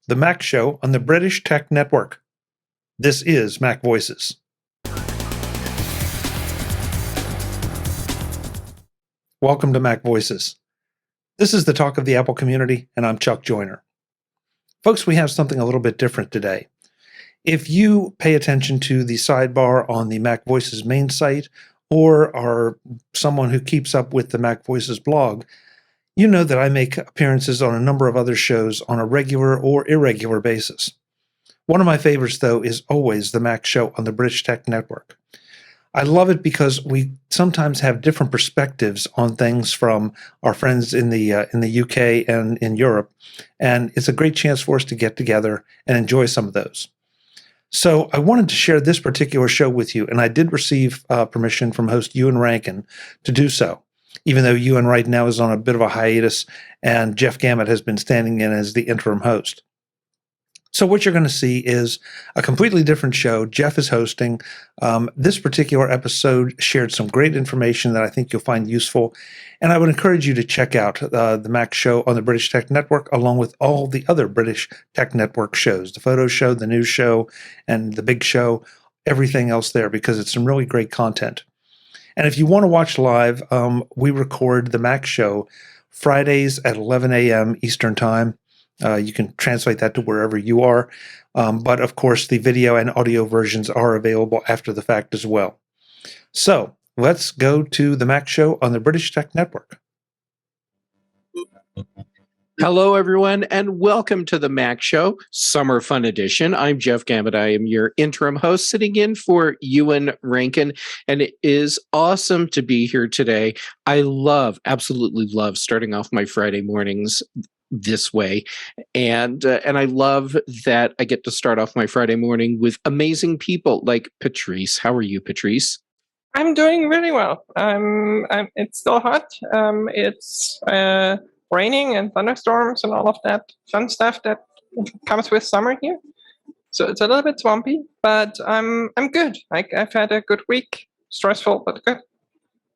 the Mac Show on the British Tech Network. This is MacVoices. Welcome to MacVoices. This is the talk of the Apple community, and I'm Chuck Joyner. Folks, we have something a little bit different today. If you pay attention to the sidebar on the MacVoices main site, or are someone who keeps up with the MacVoices blog, you know that I make appearances on a number of other shows on a regular or irregular basis. One of my favorites, though, is always the Mac Show on the British Tech Network. I love it because we sometimes have different perspectives on things from our friends in the UK and in Europe, and it's a great chance for us to get together and enjoy some of those. So I wanted to share this particular show with you, and I did receive permission from host Ewan Rankin to do so, even though Ewan right now is on a bit of a hiatus and Jeff Gamet has been standing in as the interim host. So what you're going to see is a completely different show. Jeff is hosting. This particular episode shared some great information that I think you'll find useful. And I would encourage you to check out the Mac Show on the British Tech Network, along with all the other British Tech Network shows, the Photo Show, the News Show, and the Big Show, everything else there, because it's some really great content. And if you want to watch live, we record the Mac Show Fridays at 11 a.m. Eastern Time. You can translate that to wherever you are. But of course, the video and audio versions are available after the fact as well. So let's go to the Mac Show on the British Tech Network. Hello, everyone, and welcome to the Mac Show, Summer Fun Edition. I'm Jeff Gamet. I am your interim host, sitting in for Ewan Rankin, and it is awesome to be here today. I absolutely love starting off my Friday mornings this way, and I love that I get to start off my Friday morning with amazing people like Patrice. How are you, Patrice? I'm doing really well. It's still hot. It's raining and thunderstorms and all of that fun stuff that comes with summer here. So it's a little bit swampy, but I'm good. I've had a good week, stressful but good,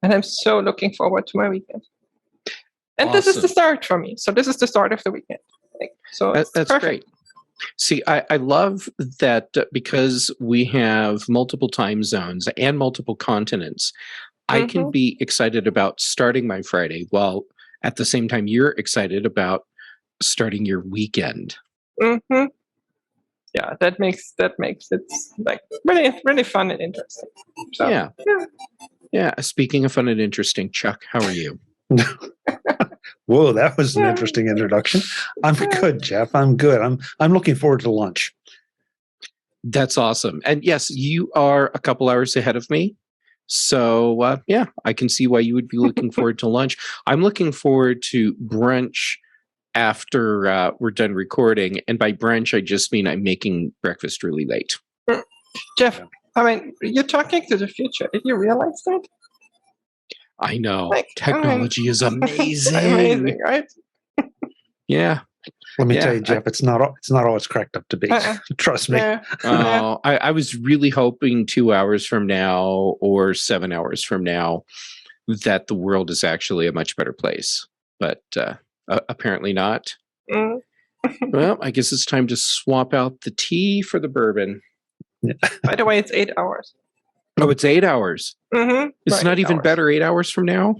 and I'm so looking forward to my weekend. And Awesome. This is the start for me. So this is the start of the weekend. So that's perfect. Great. See, I love that because we have multiple time zones and multiple continents. I can be excited about starting my Friday while at the same time you're excited about starting your weekend. Yeah, that makes it like really fun and interesting. So, yeah. Speaking of fun and interesting, Chuck, how are you? Whoa, that was an interesting introduction. I'm good, Jeff. I'm good. I'm looking forward to lunch. That's awesome. And yes, you are a couple hours ahead of me. So I can see why you would be looking forward to lunch. I'm looking forward to brunch after we're done recording. And by brunch, I just mean I'm making breakfast really late. Jeff, I mean, you're talking to the future. Did you realize that? I know. Technology is amazing. Amazing, right? Yeah. Let me tell you, Jeff, it's not all it's cracked up to be. Trust me. I was really hoping 2 hours from now or 7 hours from now that the world is actually a much better place. But apparently not. Well, I guess it's time to swap out the tea for the bourbon. By the way, it's 8 hours. Oh, it's 8 hours. It's not even better 8 hours from now?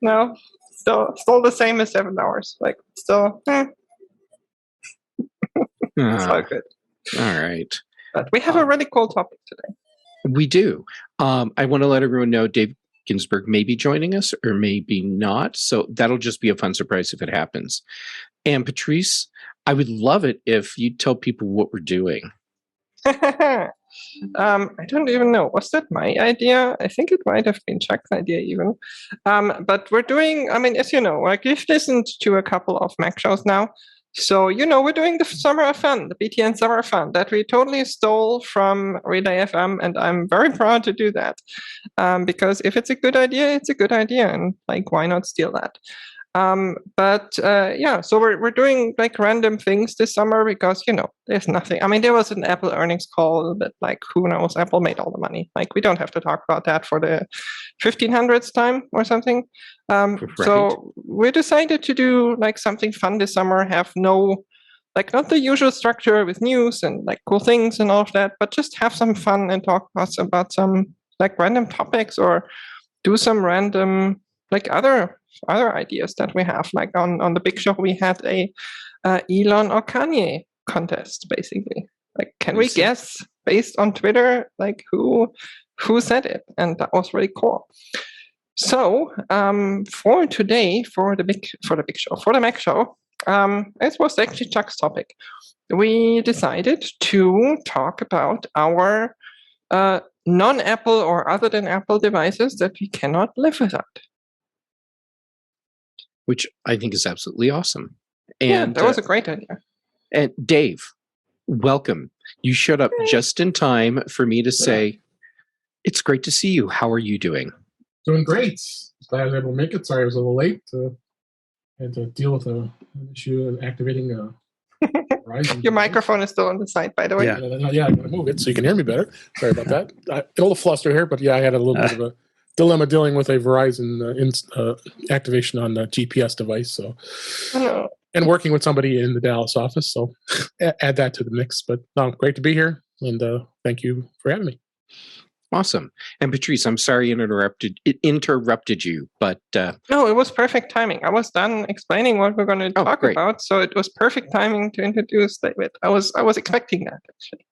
No, still the same as 7 hours. Like, still, it's all good. All right. But we have a really cool topic today. We do. I want to let everyone know Dave Ginsburg may be joining us or maybe not. So that'll just be a fun surprise if it happens. And Patrice, I would love it if you'd tell people what we're doing. I don't even know. Was that my idea? I think it might have been Chuck's idea even. But we're doing, I mean, as you know, like we've listened to a couple of Mac shows now. So, you know, we're doing the Summer of Fun, the BTN Summer of Fun that we totally stole from Relay FM. And I'm very proud to do that. Because if it's a good idea, it's a good idea. And like, why not steal that? So we're doing like random things this summer because, you know, there's nothing. I mean, there was an Apple earnings call, but like, who knows? Apple made all the money. Like, we don't have to talk about that for the 1500th time or something. Right. So we decided to do like something fun this summer, have no like not the usual structure with news and like cool things and all of that, but just have some fun and talk about some like random topics or do some random like other ideas that we have. Like on the big show, we had a Elon or Kanye contest, basically. Like, can we guess based on Twitter, like who said it? And that was really cool. So for today, for the Mac show, it was actually Chuck's topic. We decided to talk about our non-Apple or other than Apple devices that we cannot live without. Which I think is absolutely awesome. And yeah, that was a great idea. And Dave, welcome. You showed up just in time for me to say, it's great to see you. How are you doing? Doing great. Glad I was able to make it. Sorry I was a little late. Had to deal with an issue of activating Verizon. Your microphone is still on the side, by the way. Yeah, I'm going to move it so you can hear me better. Sorry about that. I get a little flustered here, but yeah, I had a little bit of a dilemma dealing with a Verizon activation on the GPS device. So, and working with somebody in the Dallas office. So add that to the mix. But no, great to be here. And thank you for having me. Awesome. And Patrice, I'm sorry it interrupted you, but no, it was perfect timing. I was done explaining what we're going to talk about, so it was perfect timing to introduce David. I was expecting that actually.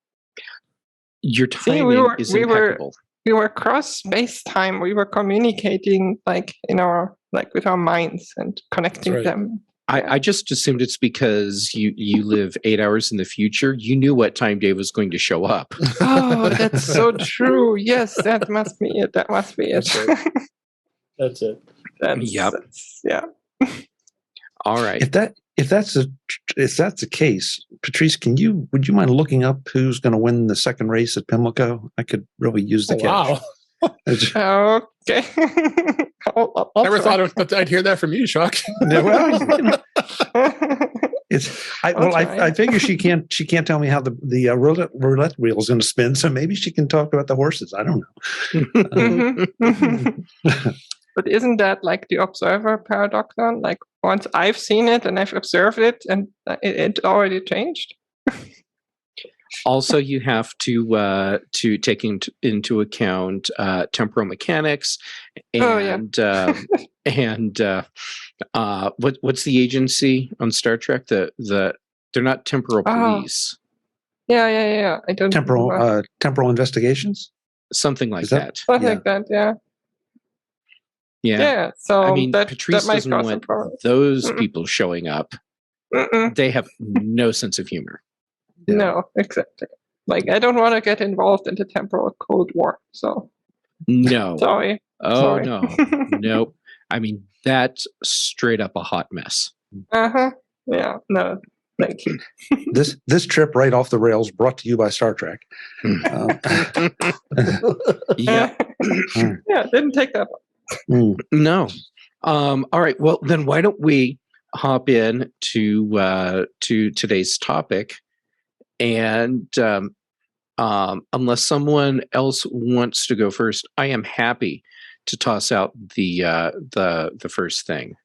Your timing is impeccable. We were cross space time. We were communicating like with our minds and connecting them. I just assumed it's because you live 8 hours in the future. You knew what time Dave was going to show up. Oh, that's so true. Yes, that must be it. That must be it. That's it. Yeah. All right. If that's the case, Patrice, would you mind looking up who's going to win the second race at Pimlico? I could really use the cash. Wow. Okay. I'll never thought I'd hear that from you, Chuck. I figure she can't tell me how the roulette wheel is going to spin, so maybe she can talk about the horses. I don't know. But isn't that like the observer paradoxon? Like once I've seen it and I've observed it, and it already changed. Also, you have to take into account temporal mechanics and what's the agency on Star Trek? They're not temporal police. Yeah. I don't temporal investigations, something like that. Something like that. Yeah. Yeah. So I mean, that Patrice might doesn't cause want some those people showing up. They have no sense of humor. Yeah. No, exactly. Like, I don't want to get involved in the temporal Cold War. So, no. Sorry. Oh, no. Nope. I mean, that's straight up a hot mess. Yeah. No. Thank you. This trip right off the rails brought to you by Star Trek. Yeah. Didn't take that long. No. All right. Well, then why don't we hop in to today's topic? And unless someone else wants to go first, I am happy to toss out the first thing.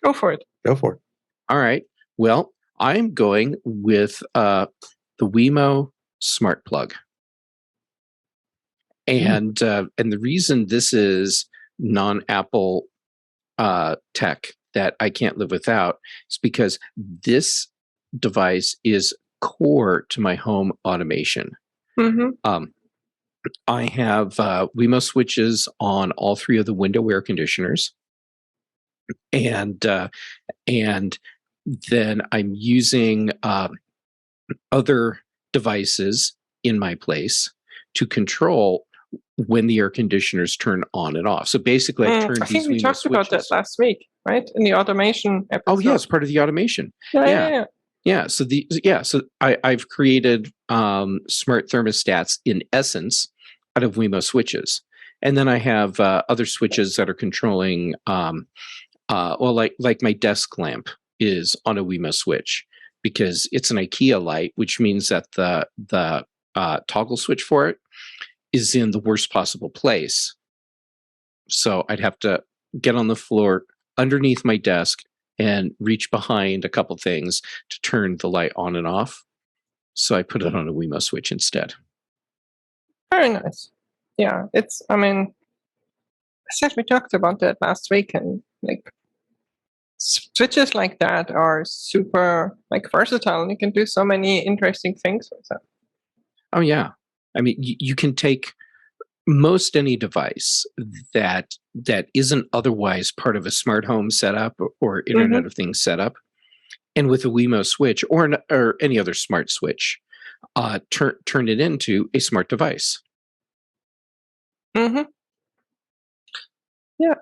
Go for it. All right. Well, I'm going with the Wemo smart plug, and the reason this is non-Apple tech that I can't live without is because this device is core to my home automation. I have Wemo switches on all three of the window air conditioners, and then I'm using other devices in my place to control when the air conditioners turn on and off. So basically, I turn these Wemo switches. I think we talked about that last week, right? In the automation episode. Oh yeah, it's part of the automation. Yeah. So I've created smart thermostats in essence out of Wemo switches, and then I have other switches that are controlling. Like my desk lamp is on a Wemo switch because it's an IKEA light, which means that the toggle switch for it is in the worst possible place. So I'd have to get on the floor underneath my desk and reach behind a couple things to turn the light on and off. So I put it on a Wemo switch instead. Very nice. Yeah, I mean, I said we talked about that last week, and like switches like that are super versatile, and you can do so many interesting things with them. Oh yeah, I mean, you can take most any device that isn't otherwise part of a smart home setup or Internet of Things setup, and with a Wemo switch or any other smart switch, turn it into a smart device. Yeah.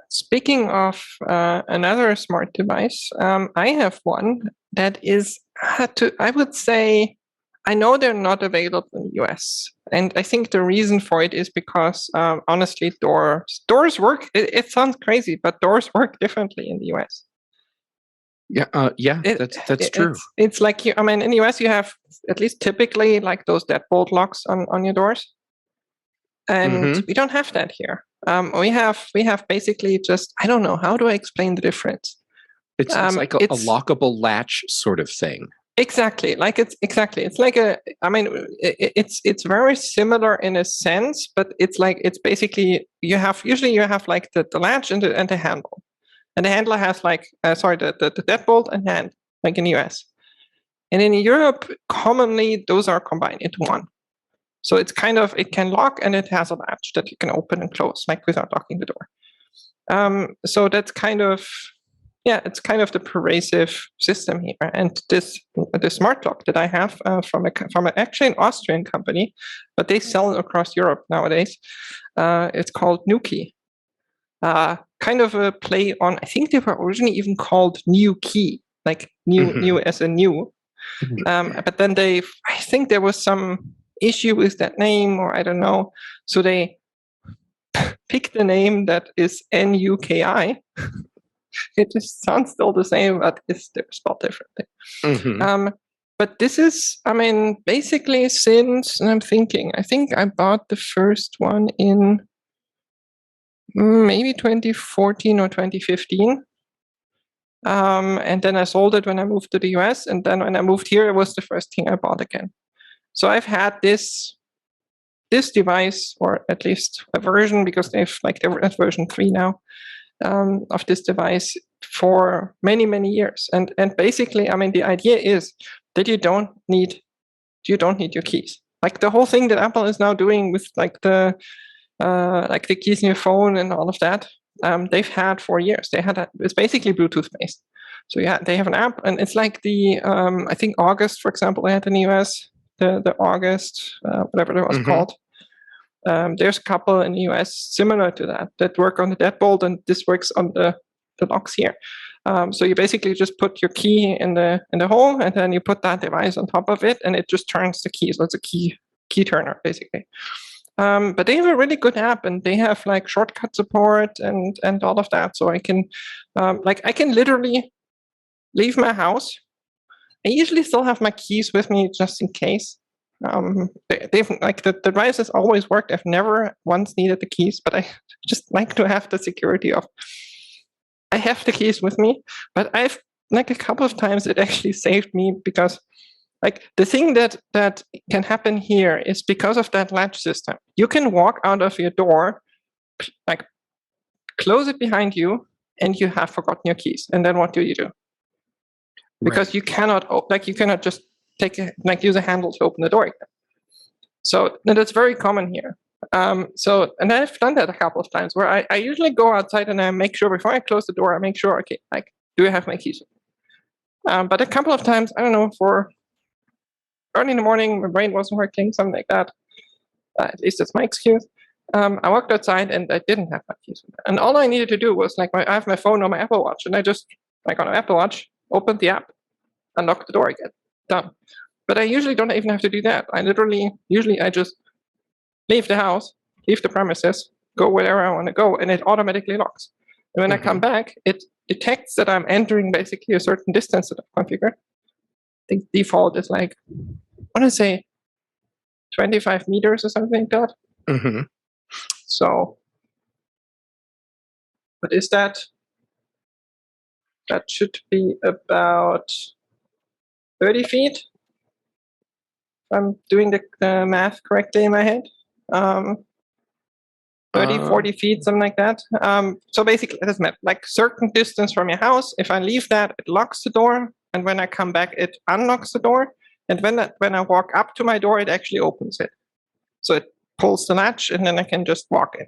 Speaking of another smart device, I have one that is I would say, I know they're not available in the US, and I think the reason for it is because honestly, doors work. It sounds crazy, but doors work differently in the US. Yeah, that's true. It's like in the US you have at least typically like those deadbolt locks on your doors, and we don't have that here. We have basically just, I don't know, how do I explain the difference? It's like a lockable latch sort of thing. Exactly. It's like it's very similar in a sense, but it's basically usually you have like the latch and the handle. And the handler has the deadbolt and hand, like in the US. And in Europe, commonly those are combined into one. So it's it can lock, and it has a latch that you can open and close, like without locking the door. So that's it's kind of the pervasive system here. And the smart lock that I have from actually an Austrian company, but they sell it across Europe nowadays. It's called Nuki. Kind of a play on, I think they were originally even called New Key, like new as a new. But then I think there was some issue with that name, or I don't know. So they picked a name that is Nuki. It just sounds still the same, but they're spelled differently. But this is, basically since, and I think I bought the first one in maybe 2014 or 2015. And then I sold it when I moved to the US. And then when I moved here, it was the first thing I bought again. So I've had this device, or at least a version, because they're at version 3 now, of this device for many, many years. And basically, the idea is that you don't need your keys. Like the whole thing that Apple is now doing with the keys in your phone and all of that, they've had for years. It's basically Bluetooth based. So yeah, they have an app, and it's like I think August, for example, they had in the US, the August, whatever it was called. There's a couple in the US similar to that work on the deadbolt, and this works on the locks here. So you basically just put your key in the hole, and then you put that device on top of it, and it just turns the key. So it's a key turner basically. But they have a really good app, and they have like shortcut support and all of that. So I can I can literally leave my house. I usually still have my keys with me just in case. They've the device has always worked. I've never once needed the keys, but I just like to have the security of I have the keys with me. But I've a couple of times it actually saved me, because the thing that can happen here is because of that latch system. You can walk out of your door, close it behind you, and you have forgotten your keys. And then what do? Because you cannot just use a handle to open the door again. So that's very common here. And I've done that a couple of times where I usually go outside and I make sure before I close the door, I make sure, okay, do I have my keys? But a couple of times, I don't know, for early in the morning, my brain wasn't working, something like that. At least that's my excuse. I walked outside and I didn't have my keys. And all I needed to do was I have my phone on my Apple Watch, and I just on my Apple Watch, opened the app, unlock the door again. Done. But I usually don't even have to do that. Usually I just leave the house, leave the premises, go wherever I want to go, and it automatically locks. And when I come back, it detects that I'm entering basically a certain distance that I've configured. I think default is I want to say 25 meters or something like that. So, what is that? That should be about 30 feet. If I'm doing the math correctly in my head. 30, 40 feet, something like that. So basically, it is like certain distance from your house. If I leave that, it locks the door. And when I come back, it unlocks the door. And when I walk up to my door, it actually opens it. So it pulls the latch, and then I can just walk in.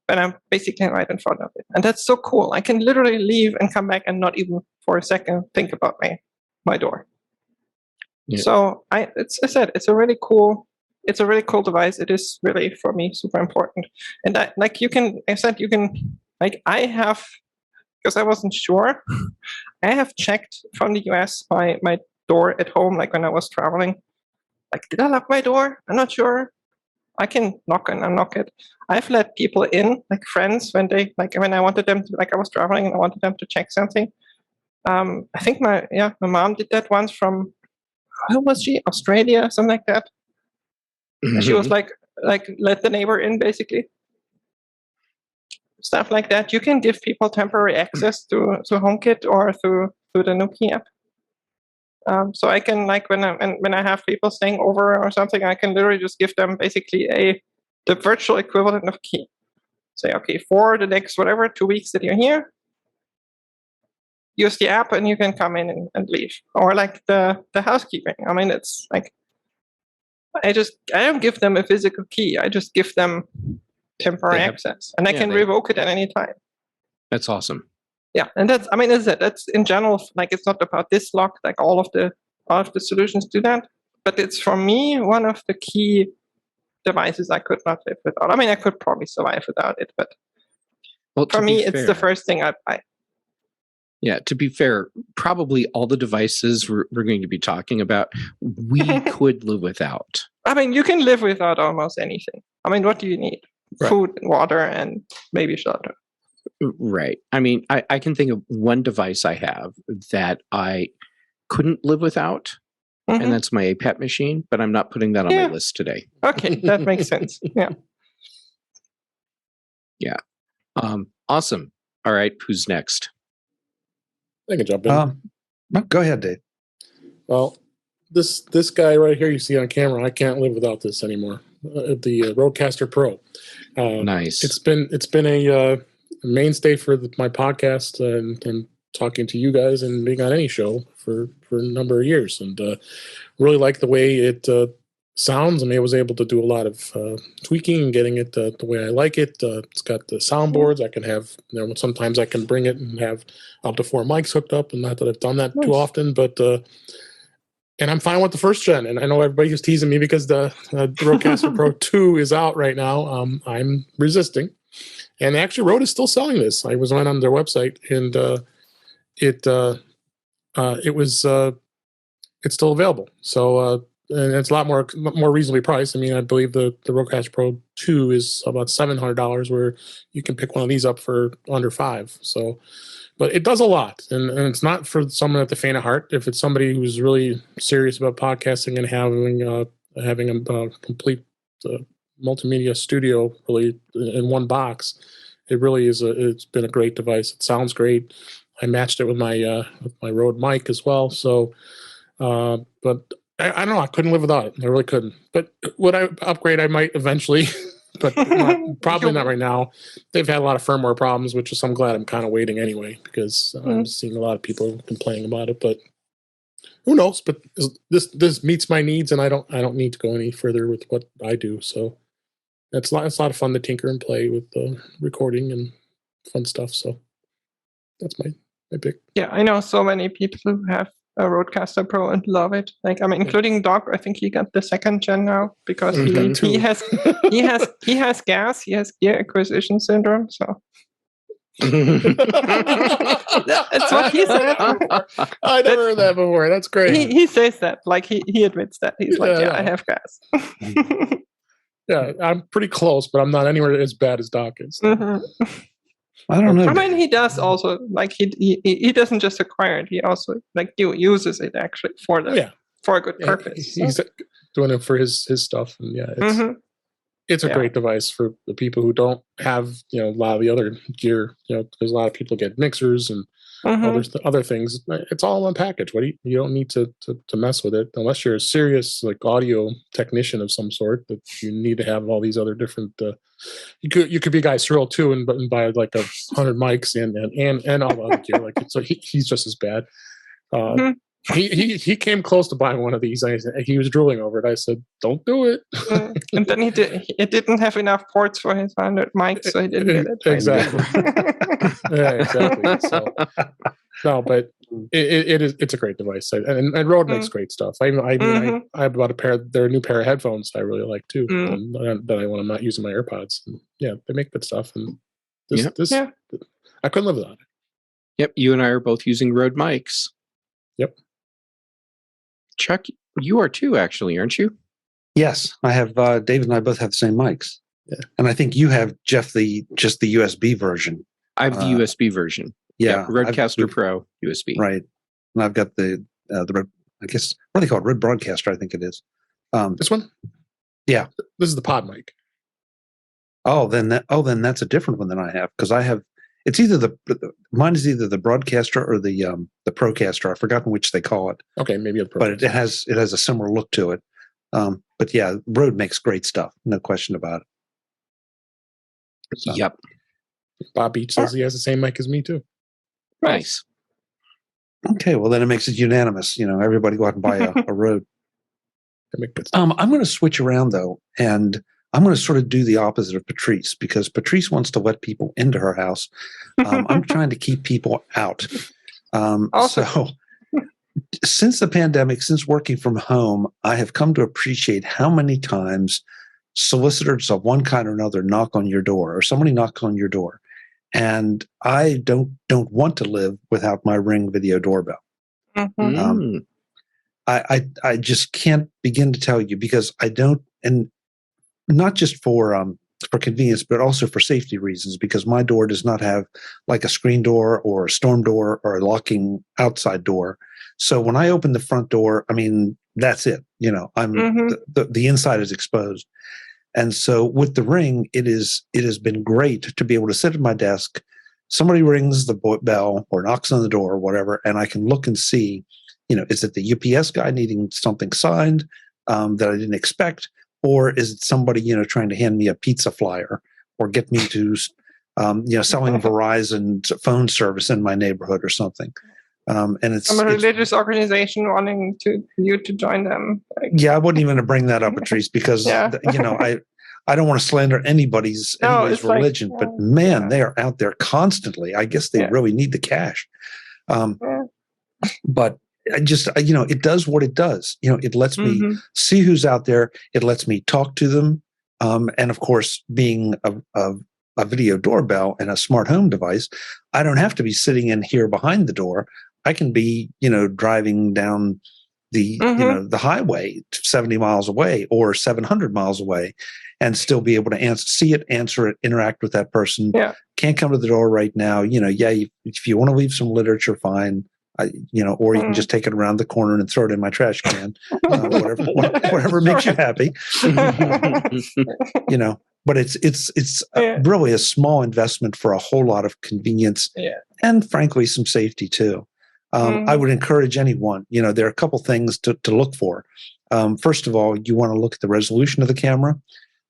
And I'm basically right in front of it. And that's so cool. I can literally leave and come back and not even for a second think about my door. Yeah. So I said, it's a really cool device. It is really, for me, super important. And I have, because I wasn't sure, I have checked from the US my door at home, like when I was traveling. Like, did I lock my door? I'm not sure. I can knock and unlock it. I've let people in, like friends, when I wanted them to, like I was traveling and I wanted them to check something. I think my mom did that once from, where was she? Australia, something like that. Mm-hmm. She was like let the neighbor in, basically. Stuff like that. You can give people temporary access to HomeKit or through the Nuki app. So I can, like, when I have people staying over or something, I can literally just give them basically the virtual equivalent of key. Say, okay, for the next 2 weeks that you're here, use the app and you can come in and leave. Or like the housekeeping. I mean, it's like, I don't give them a physical key. I just give them temporary access, and I can revoke it at any time. That's awesome. Yeah, and that's in general, like, it's not about this lock, like all of the solutions do that, but it's, for me, one of the key devices I could not live without. I mean, I could probably survive without it, but for me, it's the first thing I buy. Yeah, to be fair, probably all the devices we're going to be talking about, we could live without. I mean, you can live without almost anything. I mean, what do you need? Right. Food and water and maybe shelter. Right. I mean, I can think of one device I have that I couldn't live without, and that's my APAP machine, but I'm not putting that on my list today. Okay, that makes sense. Yeah. Yeah. Awesome. All right, who's next? I can jump in. Go ahead, Dave. Well, this guy right here you see on camera, I can't live without this anymore. The RODECaster Pro. Nice. It's been a mainstay for my podcast and talking to you guys and being on any show for a number of years, and really like the way it sounds. I mean, I was able to do a lot of tweaking and getting it the way I like it. It's got the soundboards. I can have, sometimes I can bring it and have up to 4 mics hooked up, and not that I've done that too often, but and I'm fine with the first gen. And I know everybody was teasing me because the RODECaster Pro 2 is out right now. I'm resisting. And actually, Rode is still selling this. I went on their website, and it's still available. So and it's a lot more reasonably priced. I mean, I believe the RODECaster Pro 2 is about $700, where you can pick one of these up for under $500. So, but it does a lot, and it's not for someone at the faint of heart. If it's somebody who's really serious about podcasting and having a complete multimedia studio really in one box, it really is it's been a great device. It sounds great. I matched it with my Rode mic as well. So, but I don't know. I couldn't live without it. I really couldn't. But would I upgrade? I might eventually, but probably not right now. They've had a lot of firmware problems, which is, I'm glad I'm kind of waiting anyway, because I'm seeing a lot of people complaining about it. But who knows? But this meets my needs, and I don't need to go any further with what I do. So it's a lot of fun to tinker and play with recording and fun stuff. So that's my pick. Yeah, I know so many people who have a RODECaster Pro and love it. Like, I mean, including Doc. I think he got the 2nd gen now because he has gas. He has gear acquisition syndrome. So that's what he said. I never heard that before. That's great. He says that. Like, he admits that. He's like, I have gas. Yeah, I'm pretty close, but I'm not anywhere as bad as Doc is. I don't know. I mean, he does also, like, he doesn't just acquire it. He also, like, uses it actually for a good purpose. He's doing it for his stuff, and it's a great device for the people who don't have a lot of the other gear. There's a lot of people get mixers and there's the other things. It's all in one package. What do you don't need to mess with it unless you're a serious like audio technician of some sort that you need to have all these other different. You could be Guy Cyril too and buy like 100 mics and all the other gear. Like so he's just as bad. He came close to buying one of these. He was drooling over it. I said, "Don't do it." And then it didn't have enough ports for his 100 mics, so he didn't get it. Exactly. Yeah, exactly. So, no, but it's a great device, and Rode makes great stuff. I bought a new pair of headphones that I really like too. That when I'm not using my AirPods. And yeah, they make good stuff, and this I couldn't live without it. Yep, you and I are both using Rode mics. Yep. Chuck, you are too, actually, aren't you? Yes, I have. David and I both have the same mics, and I think you have, Jeff, just the USB version. I have the USB version. Yeah, RODECaster Pro USB. Right, and I've got the Red. I guess what do they call it? Red Broadcaster, I think it is. This one. Yeah, this is the PodMic. Then that's a different one than I have because I have. It's either mine is either the Broadcaster or the Procaster. I've forgotten which they call it. Okay, maybe a Procaster. But it has a similar look to it. But yeah, Rode makes great stuff, no question about it. So. Yep. Bob Beach says he has the same mic as me too. Nice. Okay, well then it makes it unanimous. Everybody go out and buy a Rode. I'm going to switch around though, and I'm going to sort of do the opposite of Patrice because Patrice wants to let people into her house. I'm trying to keep people out. So since the pandemic, since working from home, I have come to appreciate how many times solicitors of one kind or another knock on your door or somebody knocks on your door. And I don't want to live without my Ring video doorbell. I just can't begin to tell you because I don't, and not just for convenience, but also for safety reasons, because my door does not have like a screen door or a storm door or a locking outside door. So when I open the front door, I mean, that's it. The inside is exposed. And so with the Ring, it has been great to be able to sit at my desk. Somebody rings the bell or knocks on the door or whatever, and I can look and see, is it the UPS guy needing something signed that I didn't expect? Or is it somebody, trying to hand me a pizza flyer or get me to, selling Verizon phone service in my neighborhood or something? And it's some religious organization wanting you to join them. I wouldn't even bring that up, Patrice, because I don't want to slander anybody's religion, but man, they are out there constantly. I guess they really need the cash. But I just, it does what it does. It lets me see who's out there. It lets me talk to them. And of course, being a video doorbell and a smart home device, I don't have to be sitting in here behind the door. I can be, driving down the, the highway 70 miles away or 700 miles away and still be able to answer it, interact with that person. Yeah. Can't come to the door right now. If you want to leave some literature, fine. Or you can just take it around the corner and throw it in my trash can, whatever makes you happy. But it's really a small investment for a whole lot of convenience and frankly, some safety too. I would encourage anyone, there are a couple things to look for. First of all, you want to look at the resolution of the camera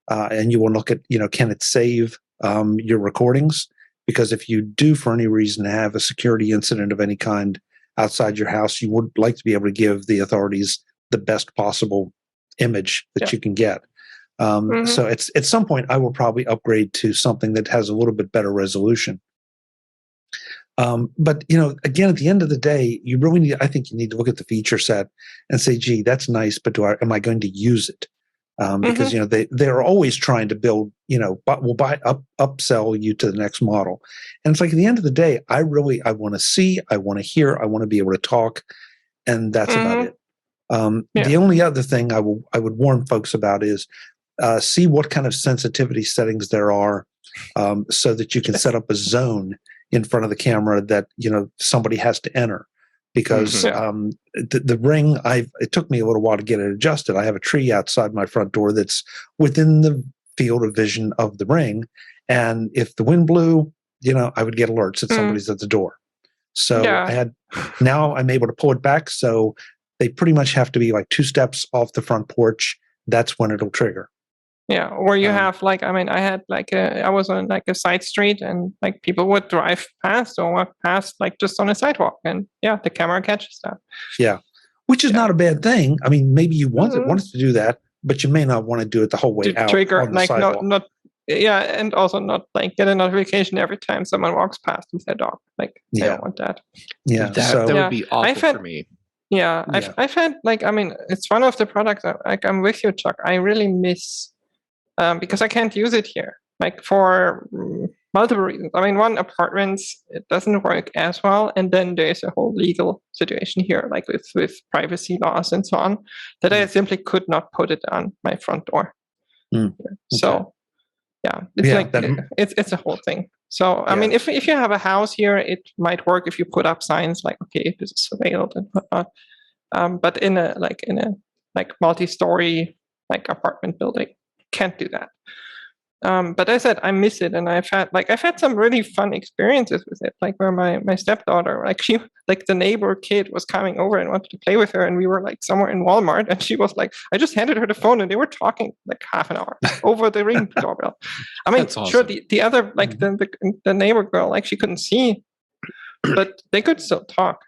and you want to look at, can it save your recordings? Because if you do for any reason have a security incident of any kind outside your house, you would like to be able to give the authorities the best possible image that you can get. So at some point, I will probably upgrade to something that has a little bit better resolution. But again, at the end of the day, I think you need to look at the feature set and say, gee, that's nice, but am I going to use it? Because they're always trying to build, upsell you to the next model, and it's like at the end of the day, I want to see, I want to hear, I want to be able to talk, and that's about it. The only other thing I would warn folks about is see what kind of sensitivity settings there are, so that you can set up a zone in front of the camera that somebody has to enter. Because the Ring, it took me a little while to get it adjusted. I have a tree outside my front door that's within the field of vision of the Ring, and if the wind blew, I would get alerts that somebody's at the door. So Yeah. now I'm able to pull it back. So they pretty much have to be like 2 steps off the front porch. That's when it'll trigger. Yeah, or you have like, I mean, I was on like a side street, and like people would drive past or walk past like just on a sidewalk, and yeah, the camera catches that. Yeah, which is not a bad thing. I mean, maybe you want it to do that, but you may not want to do it the whole way out trigger on the like sidewalk. not yeah, and also not like get a notification every time someone walks past with their dog. Like I don't want that. Yeah, that would be awful for me. Yeah, I've had like, I mean, it's one of the products that, like, I'm with you, Chuck. I really miss because I can't use it here, like for multiple reasons. I mean, one, apartments, it doesn't work as well, and then there's a whole legal situation here, like with privacy laws and so on, that I simply could not put it on my front door. So yeah, it's it's a whole thing. So I mean, if you have a house here, it might work if you put up signs like, okay, this is surveilled and whatnot. But in a multi-story like apartment building, can't do that. But I said I miss it, and I've had some really fun experiences with it. Like where my stepdaughter, like the neighbor kid was coming over and wanted to play with her, and we were like somewhere in Walmart, and she was like, I just handed her the phone, and they were talking like half an hour over the Ring doorbell. I mean, awesome. Sure, the other like the neighbor girl, like she couldn't see, but they could still talk.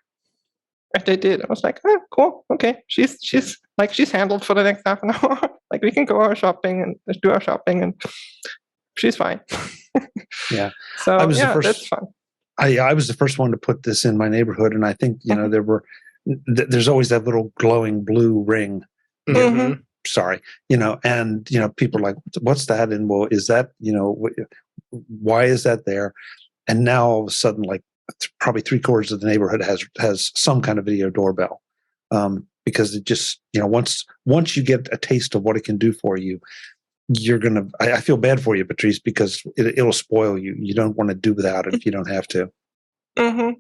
And they did. I was like, oh, cool, okay. She's handled for the next half an hour. Like we can go our shopping and do our shopping, and she's fine. Yeah. So that's fun. I was the first one to put this in my neighborhood, and I think there's always that little glowing blue ring. Mm-hmm. Sorry, and people are like, what's that? And well, is that why is that there? And now all of a sudden, like probably 3/4 of the neighborhood has some kind of video doorbell, because it just once you get a taste of what it can do for you, you're gonna. I feel bad for you, Patrice, because it'll spoil you. You don't want to do without it if you don't have to. Mm-hmm.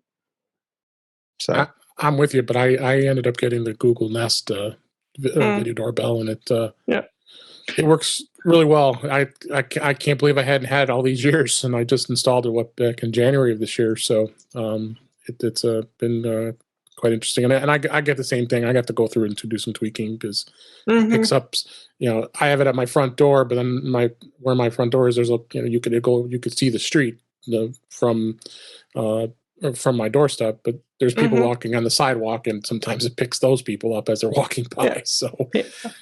So I'm with you, but I ended up getting the Google Nest video doorbell, and it works really well. I can't believe I hadn't had it all these years, and I just installed it back in January of this year. So it's been quite interesting, and I get the same thing. I got to go through and to do some tweaking because it picks up. I have it at my front door, but then where my front door is, there's you could see the street from my doorstep, but there's people walking on the sidewalk, and sometimes it picks those people up as they're walking by. Yeah. So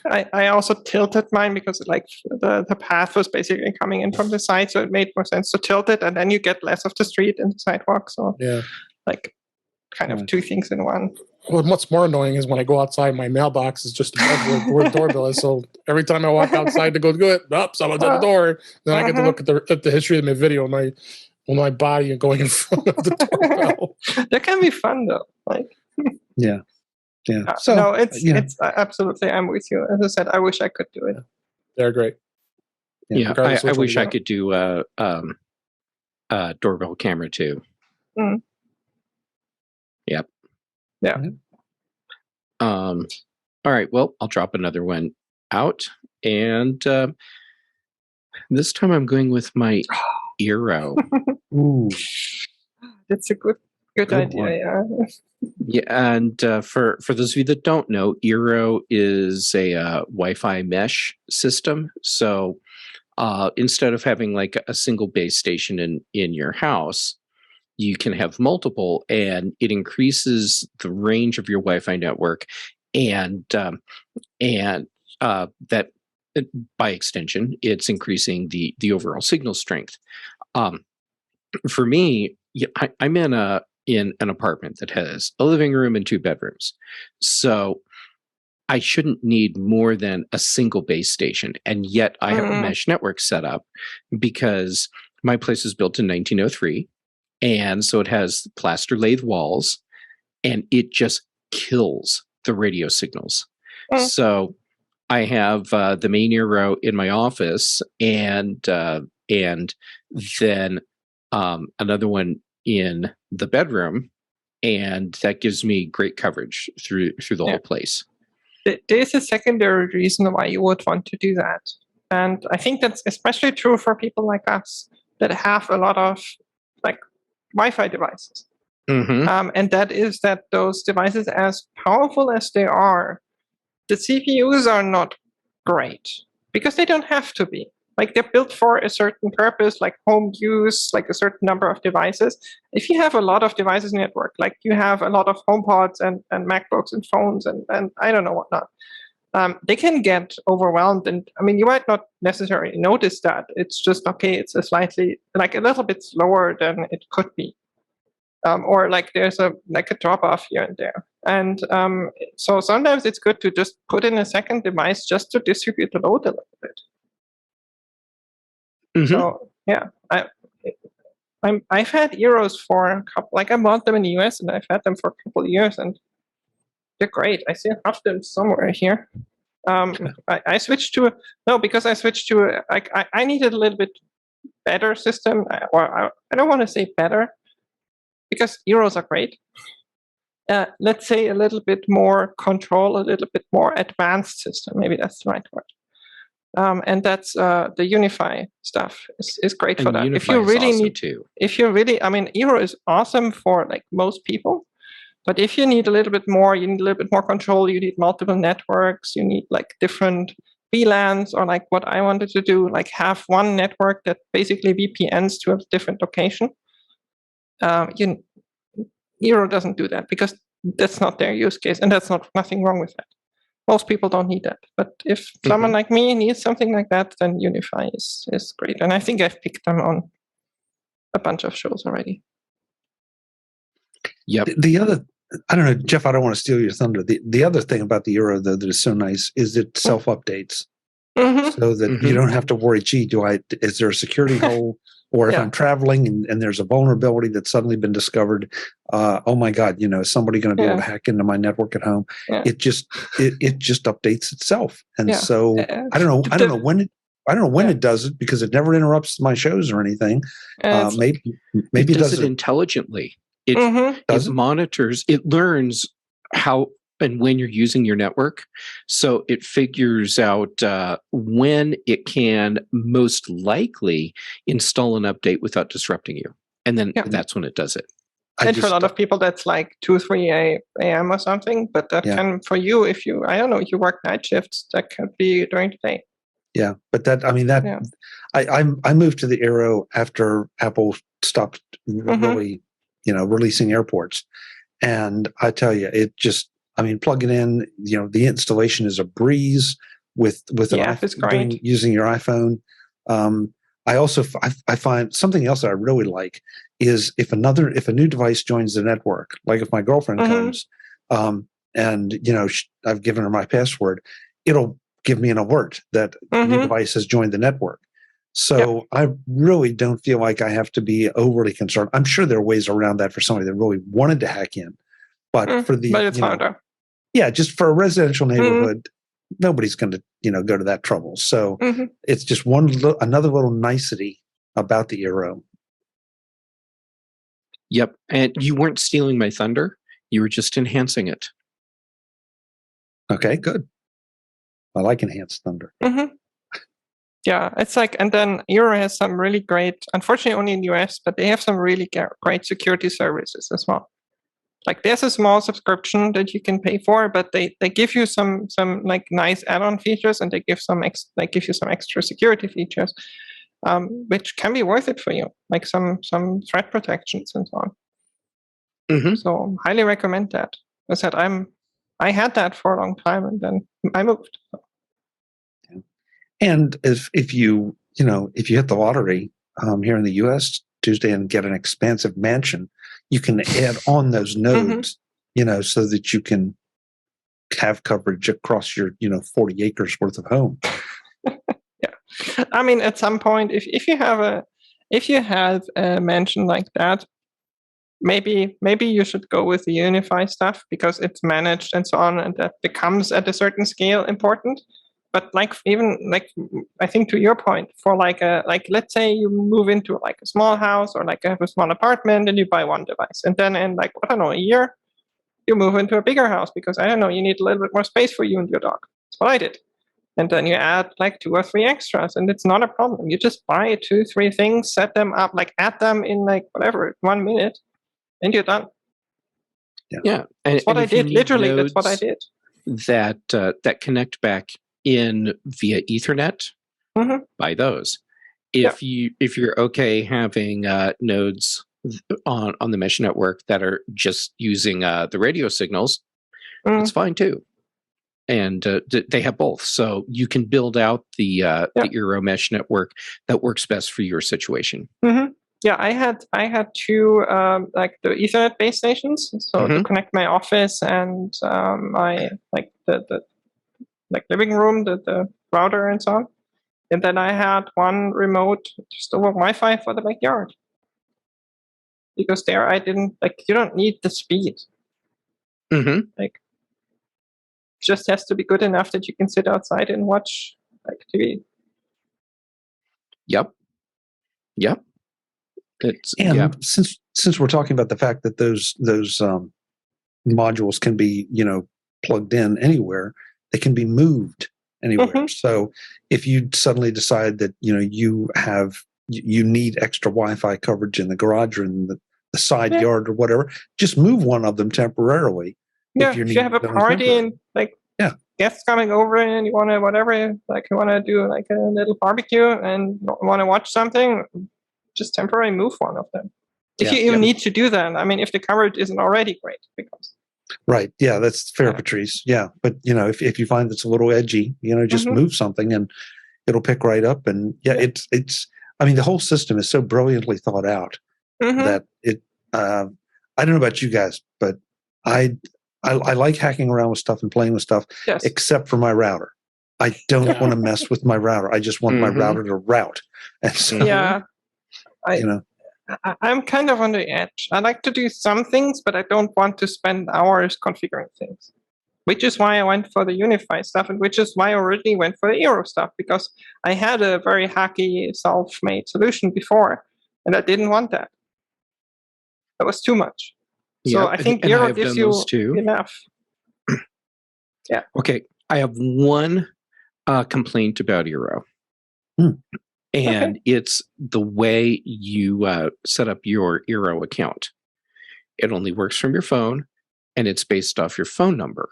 I also tilted mine because like the path was basically coming in from the side, so it made more sense to tilt it, and then you get less of the street and the sidewalk. So like kind of two things in one. Well, what's more annoying is when I go outside, my mailbox is just above where the doorbell is. So every time I walk outside to go do it, someone's at the door. Then I get to look at the history of my video, my body going in front of the doorbell. That can be fun though. Like yeah. So no, it's absolutely. I'm with you. As I said, I wish I could do it. They're great. Yeah, I wish I could do doorbell camera too. Mm. Yep. Yeah. All right. Well, I'll drop another one out, and this time I'm going with my eero. Ooh, that's a good idea. One. Yeah. Yeah, and for those of you that don't know, eero is a Wi-Fi mesh system. So instead of having like a single base station in your house, you can have multiple, and it increases the range of your Wi-Fi network, and that by extension, it's increasing the overall signal strength. For me, I'm in an apartment that has a living room and 2 bedrooms, so I shouldn't need more than a single base station, and yet I have a mesh network set up because my place is built in 1903. And so it has plaster lathe walls, and it just kills the radio signals. So I have the main eero in my office, and then another one in the bedroom, and that gives me great coverage through the whole place. There's a secondary reason why you would want to do that, and I think that's especially true for people like us that have a lot of like Wi-Fi devices. And that is that those devices, as powerful as they are, the CPUs are not great because they don't have to be. Like they're built for a certain purpose, like home use, like a certain number of devices. If you have a lot of devices in your network, like you have a lot of HomePods and MacBooks and phones and I don't know whatnot, they can get overwhelmed. And I mean, you might not necessarily notice that. It's just, okay, it's a slightly, like a little bit slower than it could be. Or like there's a drop off here and there. And so sometimes it's good to just put in a second device just to distribute the load a little bit. So yeah, I've had eeros for a couple, like I bought them in the US and I've had them for a couple of years and they're great. I still have them somewhere here. I switched to because I switched to I needed a little bit better system, or I don't want to say better because eeros are great. Let's say a little bit more control, a little bit more advanced system. Maybe that's the right word. And that's the Unify stuff is great for that. If you really need to, I mean, eero is awesome for like most people, but if you need a little bit more, you need a little bit more control. You need multiple networks. You need like different VLANs, or like what I wanted to do, like have one network that basically VPNs to a different location. Eero doesn't do that because that's not their use case, and that's nothing wrong with that. Most people don't need that. But if someone like me needs something like that, then Unify is great. And I think I've picked them on a bunch of shows already. Yep. The other, I don't know, Jeff, I don't want to steal your thunder. The other thing about the eero, though, that is so nice is it self-updates. So that you don't have to worry, gee, is there a security hole? Or if I'm traveling and there's a vulnerability that's suddenly been discovered, oh my God, is somebody going to be able to hack into my network at home? It just updates itself, and so I don't know when it does it because it never interrupts my shows or anything. Maybe it does it intelligently. It monitors, it learns how and when you're using your network. So it figures out when it can most likely install an update without disrupting you. And then that's when it does it. And for a lot of people, that's like 2, 3 a.m. or something. But that can, for you, if you, I don't know, you work night shifts, that could be during the day. Yeah, but I moved to the eero after Apple stopped really, releasing airports. And I tell you, plug it in, the installation is a breeze with it's great. Using your iPhone. I find something else that I really like is if a new device joins the network, like if my girlfriend comes, and I've given her my password, it'll give me an alert that a new device has joined the network. So I really don't feel like I have to be overly concerned. I'm sure there are ways around that for somebody that really wanted to hack in, but but it's harder. Yeah, just for a residential neighborhood, nobody's going to, go to that trouble. So it's just another little nicety about the eero. Yep, and you weren't stealing my thunder; you were just enhancing it. Okay, good. I like enhanced thunder. Yeah, it's like, and then eero has some really great, unfortunately only in the US, but they have some really great security services as well. Like there's a small subscription that you can pay for, but they give you some like nice add-on features, and they give you some extra security features, which can be worth it for you, like some threat protections and so on. So highly recommend that. As I said, I had that for a long time, and then I moved. And if you hit the lottery here in the U.S. Tuesday and get an expansive mansion, you can add on those nodes, so that you can have coverage across your, 40 acres worth of home. Yeah, I mean, at some point, if you have a mansion like that, maybe you should go with the Unify stuff because it's managed and so on, and that becomes at a certain scale important. But I think to your point, for let's say you move into like a small house or like have a small apartment and you buy one device, and then in a year, you move into a bigger house because you need a little bit more space for you and your dog. That's what I did. And then you add like 2 or 3 extras, and it's not a problem. You just buy 2, 3 things, set them up, add them in 1 minute, and you're done. Yeah, and That's what I if you did. need Literally, that's what I nodes did. that connect back in via Ethernet, Mhm. buy those. If you're okay having nodes on the mesh network that are just using the radio signals, that's fine too. And they have both, so you can build out the eero mesh network that works best for your situation. Yeah, I had two like the Ethernet base stations, so to connect my office and my like the like living room, the router and so on. And then I had one remote just over Wi-Fi for the backyard. Because there I didn't you don't need the speed. Like just has to be good enough that you can sit outside and watch like TV. Yep. And since we're talking about the fact that those modules can be plugged in anywhere, they can be moved anywhere. So if you suddenly decide that you need extra Wi-Fi coverage in the garage or in the side yard or whatever, just move one of them temporarily. Yeah, if you have a party and guests coming over and you want to you want to do like a little barbecue and want to watch something, just temporarily move one of them. If you even need to do that, I mean, if the coverage isn't already great, because. Right. Yeah, that's fair, Patrice. Yeah, but if you find it's a little edgy, just move something and it'll pick right up. And it's. I mean, the whole system is so brilliantly thought out that it. I don't know about you guys, but I like hacking around with stuff and playing with stuff, except for my router. I don't want to mess with my router. I just want my router to route. And so, I'm kind of on the edge. I like to do some things, but I don't want to spend hours configuring things. Which is why I went for the Unify stuff, and which is why I originally went for the eero stuff, because I had a very hacky self-made solution before, and I didn't want that. That was too much. So I think eero gives you enough. Okay, I have one complaint about eero. And it's the way you set up your eero account. It only works from your phone, and it's based off your phone number.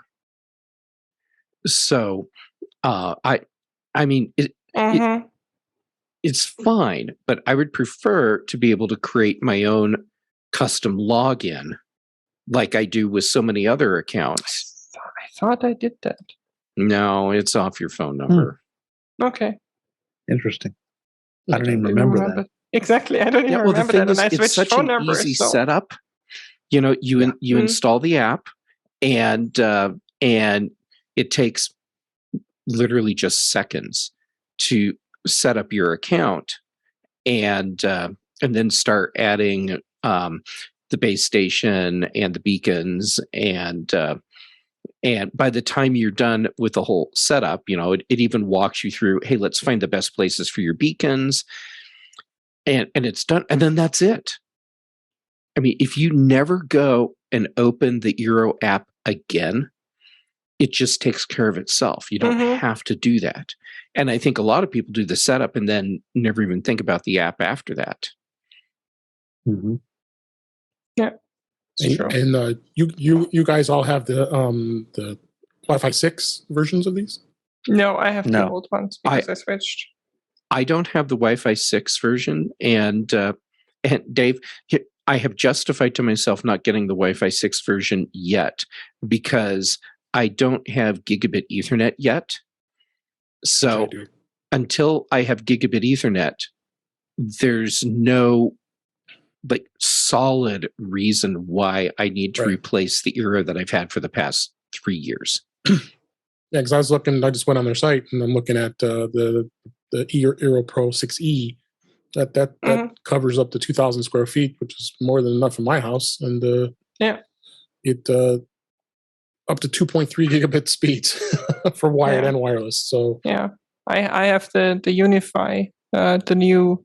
So, I mean, it's fine, but I would prefer to be able to create my own custom login, like I do with so many other accounts. I thought I did that. No, it's off your phone number. Okay. Interesting. I don't even remember that. Exactly, I don't even remember that. And I switched such phone an numbers. Easy setup. You install the app, and it takes literally just seconds to set up your account, and then start adding the base station and the beacons, and by the time you're done with the whole setup, it even walks you through, hey, let's find the best places for your beacons, and it's done, and then that's it. I mean, if you never go and open the eero app again, it just takes care of itself. You don't have to do that. And I think a lot of people do the setup and then never even think about the app after that. Yeah. And you guys all have the Wi-Fi 6 versions of these? No, I have the old ones because I switched. I don't have the Wi-Fi 6 version, and Dave, I have justified to myself not getting the Wi-Fi 6 version yet because I don't have gigabit Ethernet yet. So until I have gigabit Ethernet, there's no solid reason why I need to replace the eero that I've had for the past 3 years. Yeah, because I just went on their site and I'm looking at the eero Pro 6E. That covers up to 2,000 square feet, which is more than enough for my house, and it up to 2.3 gigabit speeds for wired and wireless. So I have the Unify, the new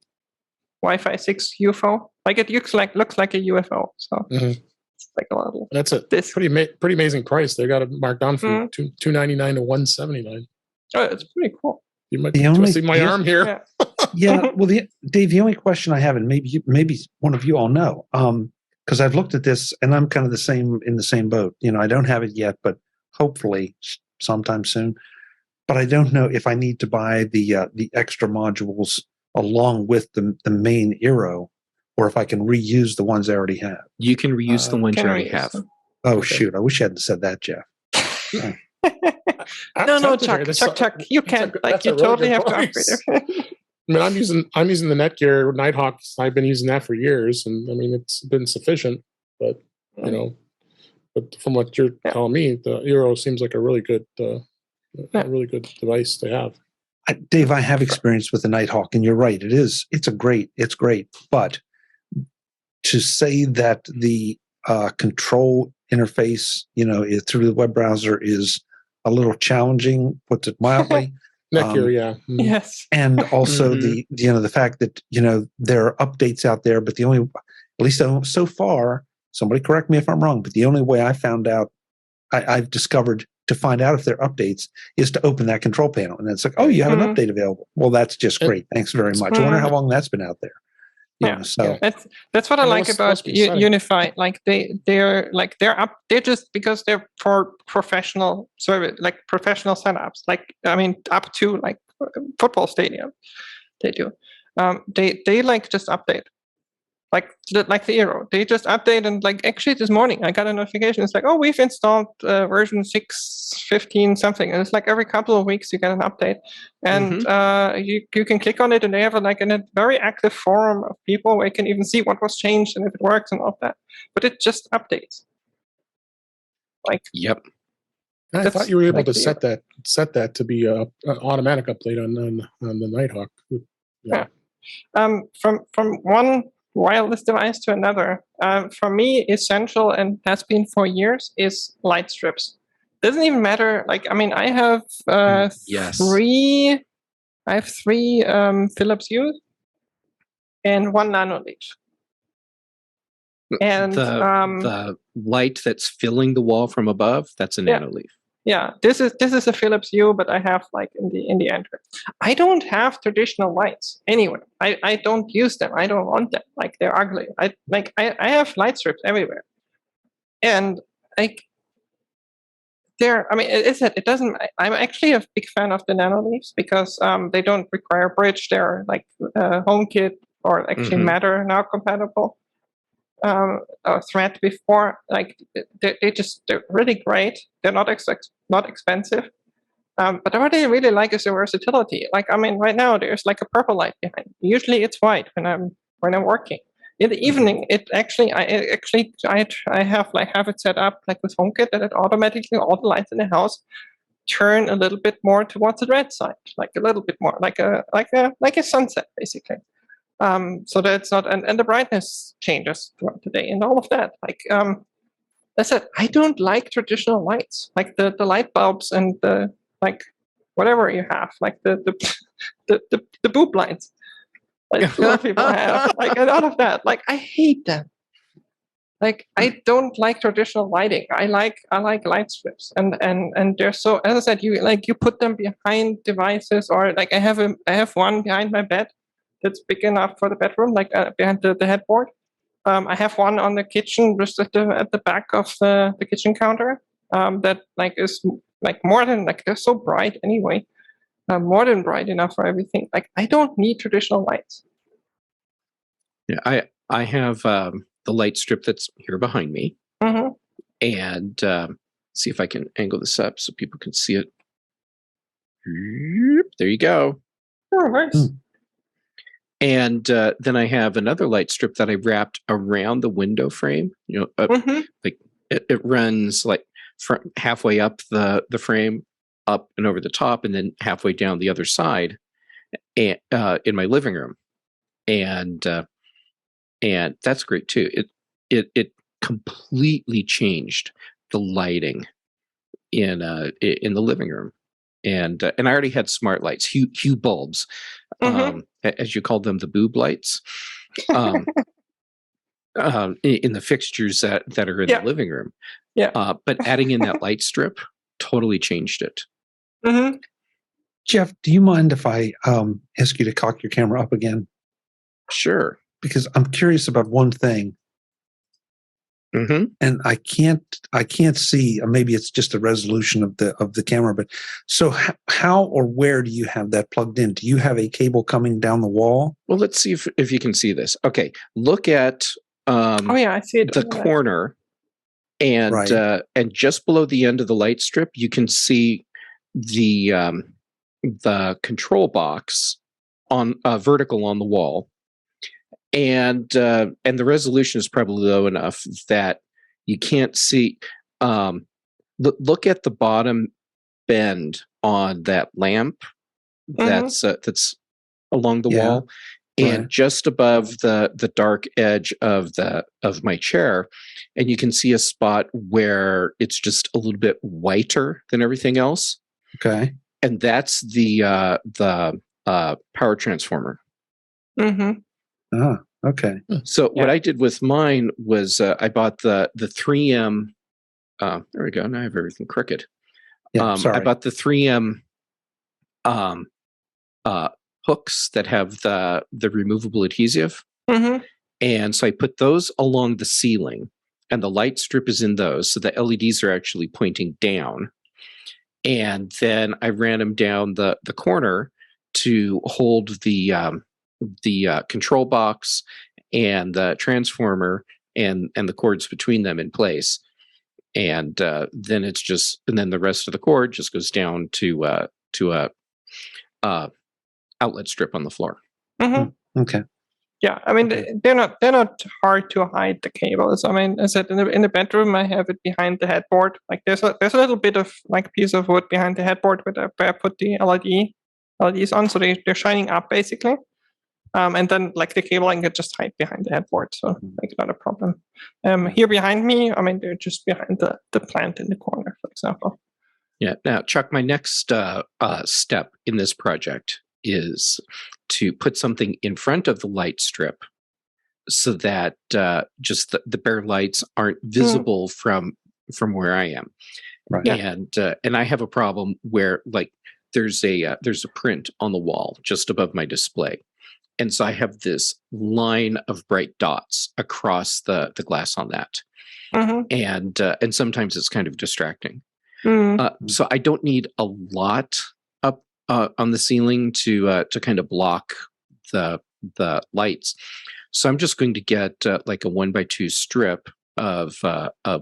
Wi-Fi 6 UFO. Like it looks like a UFO. So it's like a little. That's a pretty amazing price. They got it marked down from $299 to $179. Oh, it's pretty cool. You might see my arm here. Yeah. Well, Dave, the only question I have, and maybe one of you all know, because I've looked at this and I'm kind of in the same boat. I don't have it yet, but hopefully sometime soon. But I don't know if I need to buy the extra modules along with the main eero, or if I can reuse the ones I already have. You can reuse the ones you already have. Oh, shoot. I wish you hadn't said that, Jeff. No, Chuck, you can't. You totally have to upgrade it. I mean, I'm using the NETGEAR Nighthawk. I've been using that for years, and I mean, it's been sufficient. But but from what you're telling me, the eero seems like a really good device to have. Dave, I have experience with the Nighthawk, and you're right. It's great. But to say that the control interface, through the web browser is a little challenging, puts it mildly. NETGEAR, Yes. And also the fact that, there are updates out there, but the only, at least so far, somebody correct me if I'm wrong, but the only way I found out, I've discovered to find out if there are updates is to open that control panel. And then it's like, oh, you have an update available. Well, that's just great. Thanks very much. I wonder how long that's been out there. That's what I like about Unify. Like they're just because they're for professional service, like professional setups. Like, I mean, up to like football stadium, they do. They like just update. Like the eero, they just update, and like actually this morning I got a notification. It's like, oh, we've installed version 6.15 something, and it's like every couple of weeks you get an update, and you can click on it, and they have a very active forum of people where you can even see what was changed and if it works and all of that. But it just updates. Like, yep. I thought you were able to set that to be an automatic update on the Nighthawk. Yeah. From one wireless device to another, for me, essential and has been for years is light strips. Doesn't even matter. Like, I mean, I have three Philips Hue and one Nanoleaf. And the light that's filling the wall from above, that's a Nanoleaf. Yeah, this is a Philips Hue, but I have like in the Android. I don't have traditional lights anywhere. I don't use them. I don't want them. Like, they're ugly. I have light strips everywhere, and like I mean, it doesn't. I'm actually a big fan of the Nanoleafs because they don't require bridge. They're like HomeKit or actually Matter now compatible. Or Thread before, like they're really great. They're not expensive, but what I really like is the versatility. Like, I mean, right now there's like a purple light behind. Usually it's white when I'm working. In the evening, I have it set up like with HomeKit that it automatically, all the lights in the house turn a little bit more towards the red side, like a little bit more, like a sunset basically. So that it's not, and the brightness changes throughout the day and all of that. Like, I said, I don't like traditional lights, like the light bulbs and the like whatever you have, like the boob lights, like a lot of people have, like and all of that. Like, I hate them. Like, I don't like traditional lighting. I like light strips, and they're so, as I said, you put them behind devices, or like I have one behind my bed that's big enough for the bedroom, like behind the headboard. I have one on the kitchen, just at the back of the kitchen counter. That like is like more than, like, they're so bright anyway, more than bright enough for everything. Like, I don't need traditional lights. Yeah, I have the light strip that's here behind me, and see if I can angle this up so people can see it. There you go. Oh, nice. And then I have another light strip that I wrapped around the window frame. You know, like it runs like from halfway up the frame, up and over the top, and then halfway down the other side, and in my living room, and that's great too. It completely changed the lighting in the living room. And I already had smart lights, hue bulbs, as you called them, the boob lights, in the fixtures that are in the living room. Yeah. But adding in that light strip totally changed it. Jeff, do you mind if I ask you to cock your camera up again? Sure. Because I'm curious about one thing. Mm-hmm. and I can't see. Maybe it's just the resolution of the camera. But so how or where do you have that plugged in? Do you have a cable coming down the wall? Well, let's see if you can see this. Okay, look at Oh yeah, I see it. the corner, and Right. and just below the end of the light strip, you can see the control box on vertical on the wall, and the resolution is probably low enough that you can't see. Look at the bottom bend on that lamp that's along the wall, and Right. just above the dark edge of my chair, and you can see a spot where it's just a little bit whiter than everything else. Okay. And that's the power transformer. Mm-hmm. Ah, okay. So what I did with mine was I bought the 3M. There we go. Now I have everything crooked. Yeah, sorry. I bought the 3M hooks that have the removable adhesive, and so I put those along the ceiling, and the light strip is in those, so the LEDs are actually pointing down. And then I ran them down the corner to hold the control box and the transformer and the cords between them in place. And then then the rest of the cord just goes down to a outlet strip on the floor. Okay. Yeah, I mean they're not hard to hide, the cables. I mean, as I said, in the bedroom I have it behind the headboard. Like there's a little bit of like piece of wood behind the headboard where I put the LEDs on, so they're shining up basically. And then like the cable I can just hide behind the headboard, so like not a problem. Here behind me, I mean they're just behind the plant in the corner, for example. Yeah. Now, Chuck, my next step in this project is to put something in front of the light strip so that just the bare lights aren't visible from where I am. Right. Yeah. And I have a problem where like there's a print on the wall just above my display. And so I have this line of bright dots across the glass on that. And sometimes it's kind of distracting. So I don't need a lot up on the ceiling to kind of block the lights. So I'm just going to get like a 1x2 strip of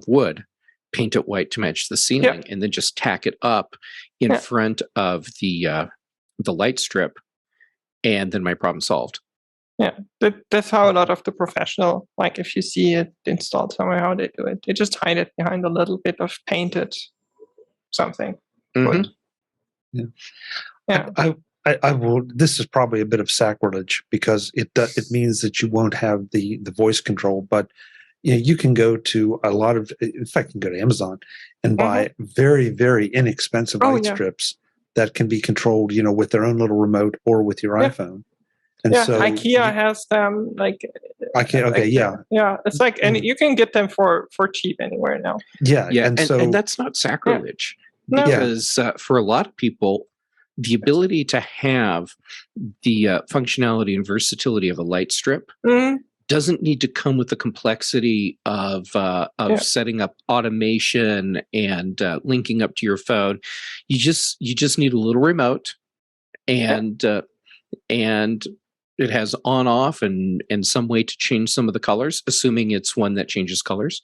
wood, paint it white to match the ceiling, and then just tack it up in front of the light strip, and then my problem solved. Yeah, that's how a lot of the professional, like if you see it installed somewhere, how they do it. They just hide it behind a little bit of painted something. Yeah. I will. This is probably a bit of sacrilege because it means that you won't have the voice control. But you can go to a lot of. In fact, you can go to Amazon and buy very, very inexpensive light strips that can be controlled, with their own little remote or with your iPhone. And so IKEA has them. Like IKEA, okay, yeah. It's like, and you can get them for cheap anywhere now. Yeah, and that's not sacrilege. Because for a lot of people, the ability to have the functionality and versatility of a light strip doesn't need to come with the complexity of setting up automation and linking up to your phone. You just need a little remote, and it has on off and some way to change some of the colors, assuming it's one that changes colors.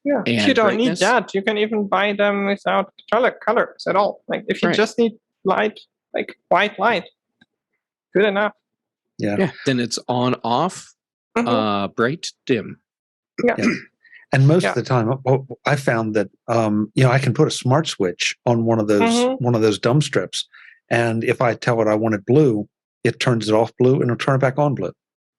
Yeah, if you don't need that, you can even buy them without colors at all. Like if you just need light, like white light, good enough. Yeah. Then it's on, off, bright, dim. Yeah. And most of the time, I found that I can put a smart switch on one of those dumb strips, and if I tell it I want it blue, it turns it off blue and it'll turn it back on blue.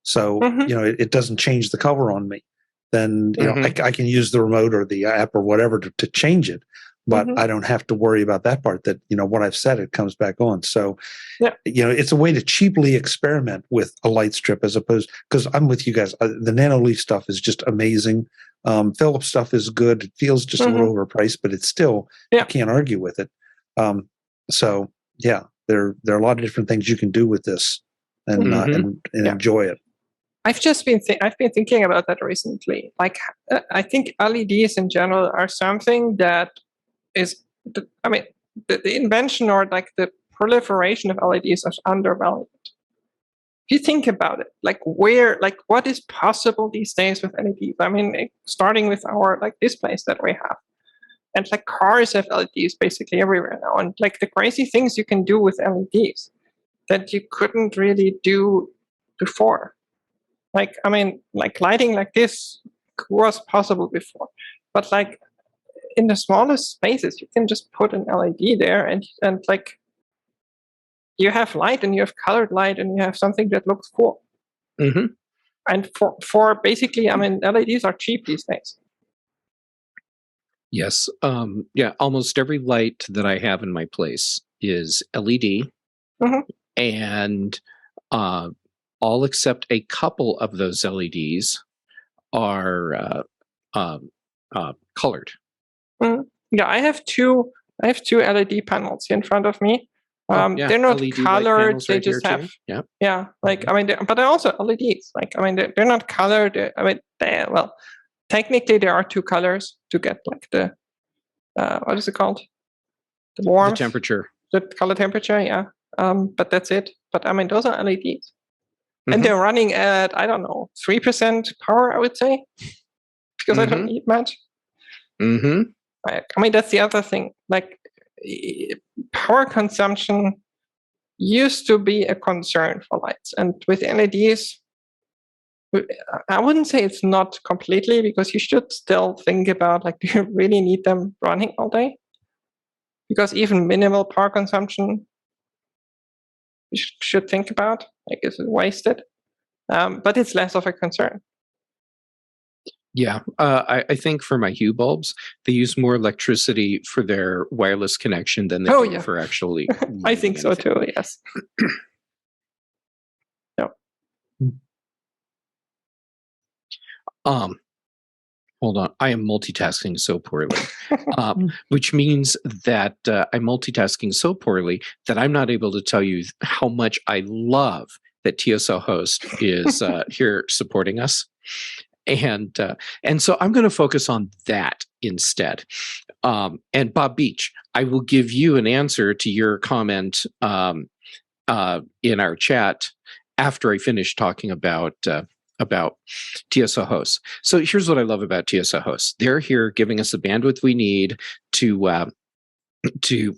So it doesn't change the color on me. Then I can use the remote or the app or whatever to change it, but I don't have to worry about that part. That what I've set, it comes back on. So it's a way to cheaply experiment with a light strip, as opposed, because I'm with you guys. The Nanoleaf stuff is just amazing. Philips stuff is good. It feels just a little overpriced, but it's still you can't argue with it. So there are a lot of different things you can do with this and enjoy it. I've been thinking about that recently. Like, I think LEDs in general are something that is, the invention or like the proliferation of LEDs is undervalued. If you think about it, what is possible these days with LEDs? I mean, starting with our like displays that we have, and like cars have LEDs basically everywhere now, and like the crazy things you can do with LEDs that you couldn't really do before. Like, I mean, like lighting like this was possible before, but like in the smallest spaces, you can just put an LED there, and like you have light, and you have colored light, and you have something that looks cool. Mm-hmm. And for basically, I mean, LEDs are cheap these days. Yes. Yeah. Almost every light that I have in my place is LED, and all except a couple of those LEDs are colored. Yeah, I have two LED panels in front of me. They're not LED colored. They right just have yeah. Like, I mean, but they're also LEDs. Like, I mean, they're not colored. I mean, well, technically there are two colors to get like the what is it called? The warmth, the temperature, the color temperature. Yeah. But that's it. But I mean, those are LEDs, and they're running at, I don't know, 3% power, I would say, because I don't need much. I mean, that's the other thing. Like, power consumption used to be a concern for lights, and with LEDs, I wouldn't say it's not completely, because you should still think about, like, do you really need them running all day? Because even minimal power consumption, you should think about, like, is it wasted? But it's less of a concern. Yeah, I think for my Hue bulbs, they use more electricity for their wireless connection than they do for actually. I think so too. Yes. Hold on, I am multitasking so poorly, which means that I'm multitasking so poorly that I'm not able to tell you how much I love that TSL Host is here supporting us. And so I'm going to focus on that instead. And Bob Beach, I will give you an answer to your comment in our chat after I finish talking about TSL hosts. So here's what I love about TSL hosts. They're here giving us the bandwidth we need to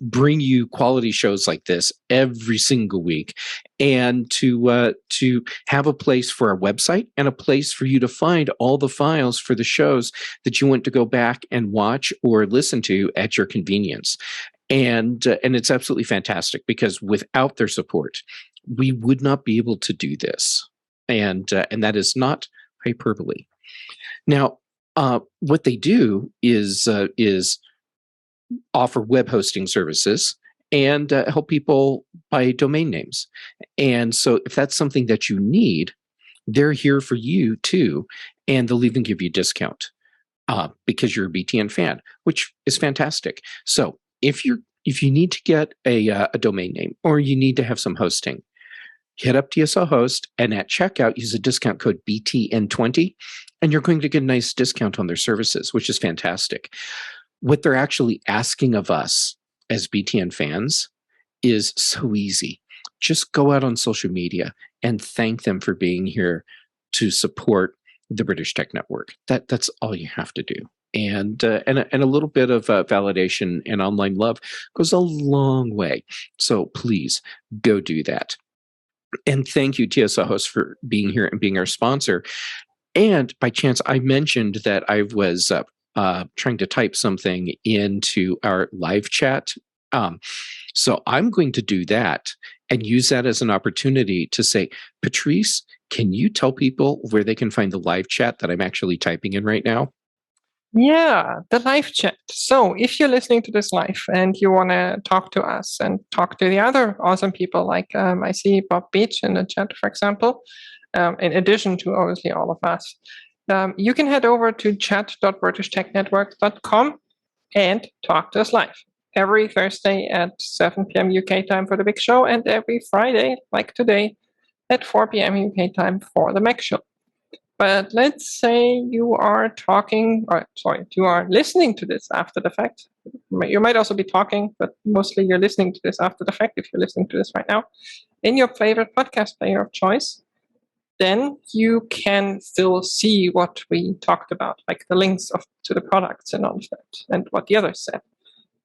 bring you quality shows like this every single week, and to have a place for our website and a place for you to find all the files for the shows that you want to go back and watch or listen to at your convenience. And it's absolutely fantastic, because without their support, we would not be able to do this. And that is not hyperbole. Now, what they do is offer web hosting services and help people buy domain names. And so if that's something that you need, they're here for you too. And they'll even give you a discount because you're a BTN fan, which is fantastic. So if you need to get a domain name, or you need to have some hosting, hit up TSL Host, and at checkout, use a discount code BTN20, and you're going to get a nice discount on their services, which is fantastic. What they're actually asking of us as BTN fans is so easy. Just go out on social media and thank them for being here to support the British Tech Network. That's all you have to do. And a little bit of validation and online love goes a long way. So please go do that. And thank you, TSL Host, for being here and being our sponsor. And by chance, I mentioned that I was trying to type something into our live chat. So I'm going to do that and use that as an opportunity to say, Patrice, can you tell people where they can find the live chat that I'm actually typing in right now? Yeah, the live chat. So if you're listening to this live and you want to talk to us and talk to the other awesome people, like I see Bob Beach in the chat, for example, in addition to obviously all of us, you can head over to chat.britishtechnetwork.com and talk to us live every Thursday at 7 p.m. UK time for the big show, and every Friday, like today, at 4 p.m. UK time for the Mac show. But let's say you are you are listening to this after the fact. You might also be talking, but mostly you're listening to this after the fact if you're listening to this right now in your favorite podcast player of choice. Then you can still see what we talked about, like the links to the products and all of that, and what the others said.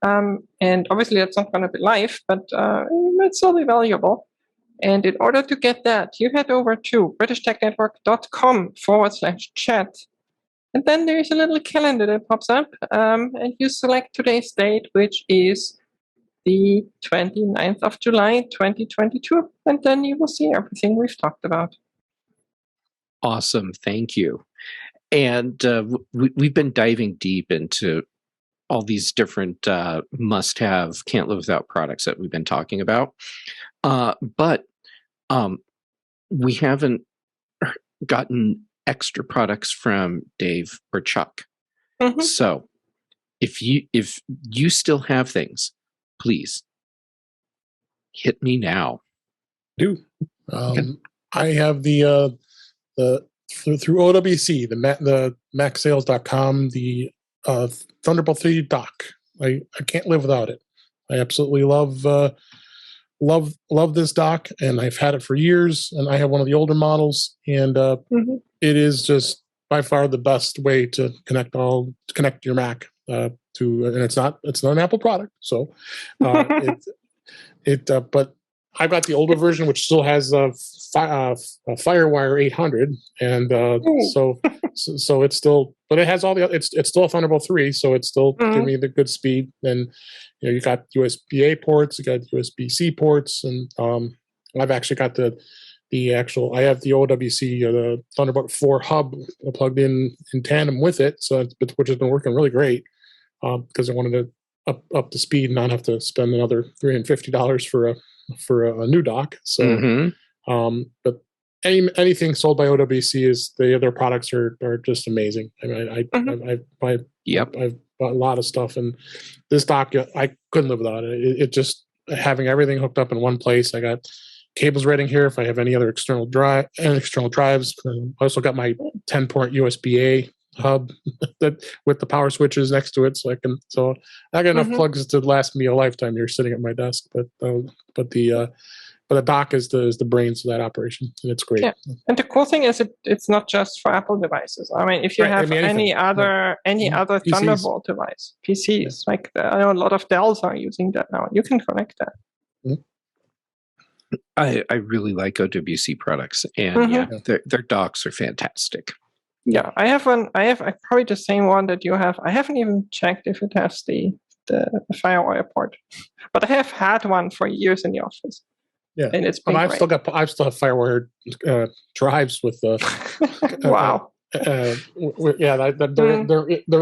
And obviously that's not going to be live, but it's still be valuable. And in order to get that, you head over to britishtechnetwork.com/chat. And then there's a little calendar that pops up, and you select today's date, which is the 29th of July, 2022. And then you will see everything we've talked about. Awesome. Thank you. And we've been diving deep into all these different must-have, can't live without products that we've been talking about. But we haven't gotten extra products from Dave or Chuck. Mhm. So if you still have things, please hit me now. I have the through OWC, the MacSales.com, the Thunderbolt 3 dock. I can't live without it. I absolutely love this dock, and I've had it for years. And I have one of the older models, and it is just by far the best way to connect your Mac to. And it's not an Apple product, so but I've got the older version, which still has a FireWire 800, and so it's still, but it has all the. It's still a Thunderbolt 3, so it's still giving me the good speed. And you got USB-A ports, you got USB-C ports, and I've actually got the actual. I have the OWC, the Thunderbolt 4 hub plugged in tandem with it, so which has been working really great because I wanted to up the speed and not have to spend another $350 for a new dock. So, but anything sold by OWC their products are just amazing. I mean, I've bought a lot of stuff, and this dock I couldn't live without it. It just having everything hooked up in one place. I got cables ready here if I have any other external drives. I also got my 10-port USB-A hub that with the power switches next to it, so I got enough plugs to last me a lifetime here sitting at my desk. But the dock is the brains of that operation, and it's great. Yeah. And the cool thing is it's not just for Apple devices. I mean, if you have any other PCs. Thunderbolt device, PCs, like I know a lot of Dells are using that now. You can connect that. I really like OWC products, and their docks are fantastic. Yeah, I have one. I probably the same one that you have. I haven't even checked if it has the FireWire port, but I have had one for years in the office. Yeah, and it's been I've still have FireWire drives with the. Wow. They're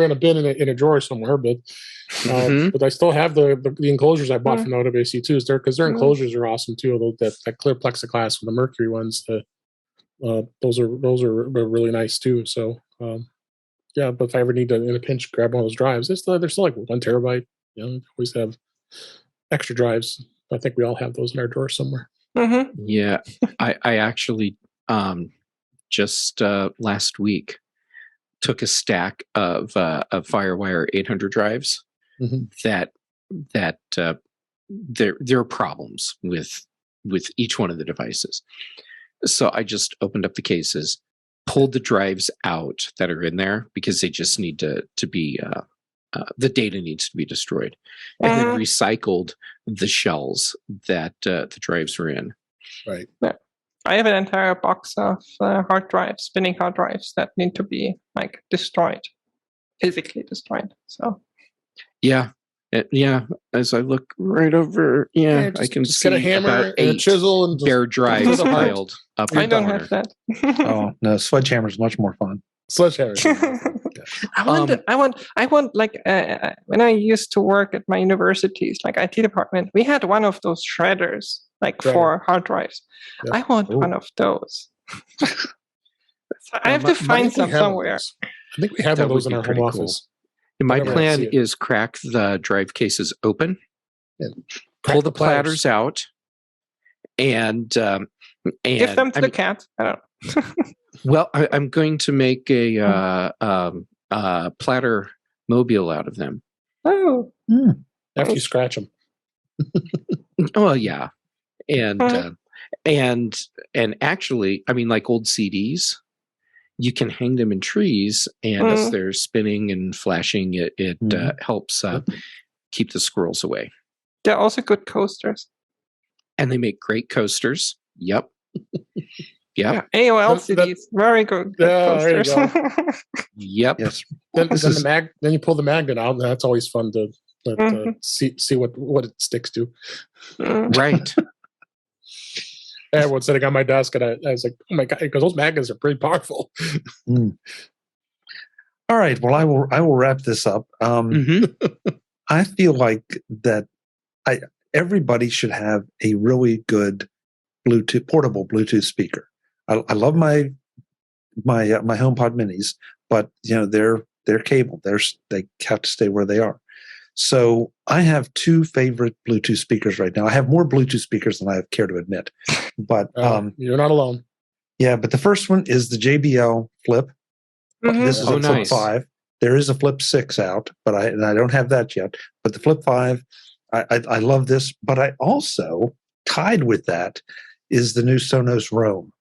in a bin in a drawer somewhere, but I still have the enclosures I bought from OWC too. Because their enclosures are awesome too. That clear plexiglass with the Mercury ones. Those are really nice too. So but if I ever need to in a pinch grab one of those drives, they're still like 1 terabyte. Always have extra drives. I think we all have those in our drawer somewhere. Yeah, I actually just last week took a stack of FireWire 800 drives that there are problems with each one of the devices. So I just opened up the cases, pulled the drives out that are in there because they just need to be the data needs to be destroyed, and then recycled the shells that the drives were in. Right. Yeah. I have an entire box of spinning hard drives that need to be destroyed, physically destroyed. So. Yeah. As I look right over, I can just see get a hammer about and a chisel and bare drives piled up. I don't have that. Oh no, sledgehammer is much more fun. Sledgehammer. I want when I used to work at my universities, IT department, we had one of those shredders, for hard drives. Yeah. I want one of those. I have to find some somewhere. I think we have one of those in our home office. My plan is crack the drive cases open, pull the platters out, and give them to the cat. I don't know. Well, I'm going to make a platter mobile out of them. Oh. After you scratch them. Oh yeah, and actually, I mean, like old CDs, you can hang them in trees, and as they're spinning and flashing, it helps keep the squirrels away. They're also good coasters. And they make great coasters. Yep. Yeah, AOL CDs, very good coasters. There you go. Yep. Yes. Then you pull the magnet out, and that's always fun to see what it sticks to. Right. Everyone's sitting on my desk, and I was like, "Oh my god!" Because those magnets are pretty powerful. All right. Well, I will wrap this up. I feel like that everybody should have a really good portable Bluetooth speaker. I love my HomePod minis, but they're cable. They have to stay where they are. So I have two favorite Bluetooth speakers right now. I have more Bluetooth speakers than I care to admit, but you're not alone. Yeah, but the first one is the JBL Flip. This is a Flip 5. There is a Flip 6 out, but I don't have that yet. But the Flip 5, I love this. But I also, tied with that, is the new Sonos Roam.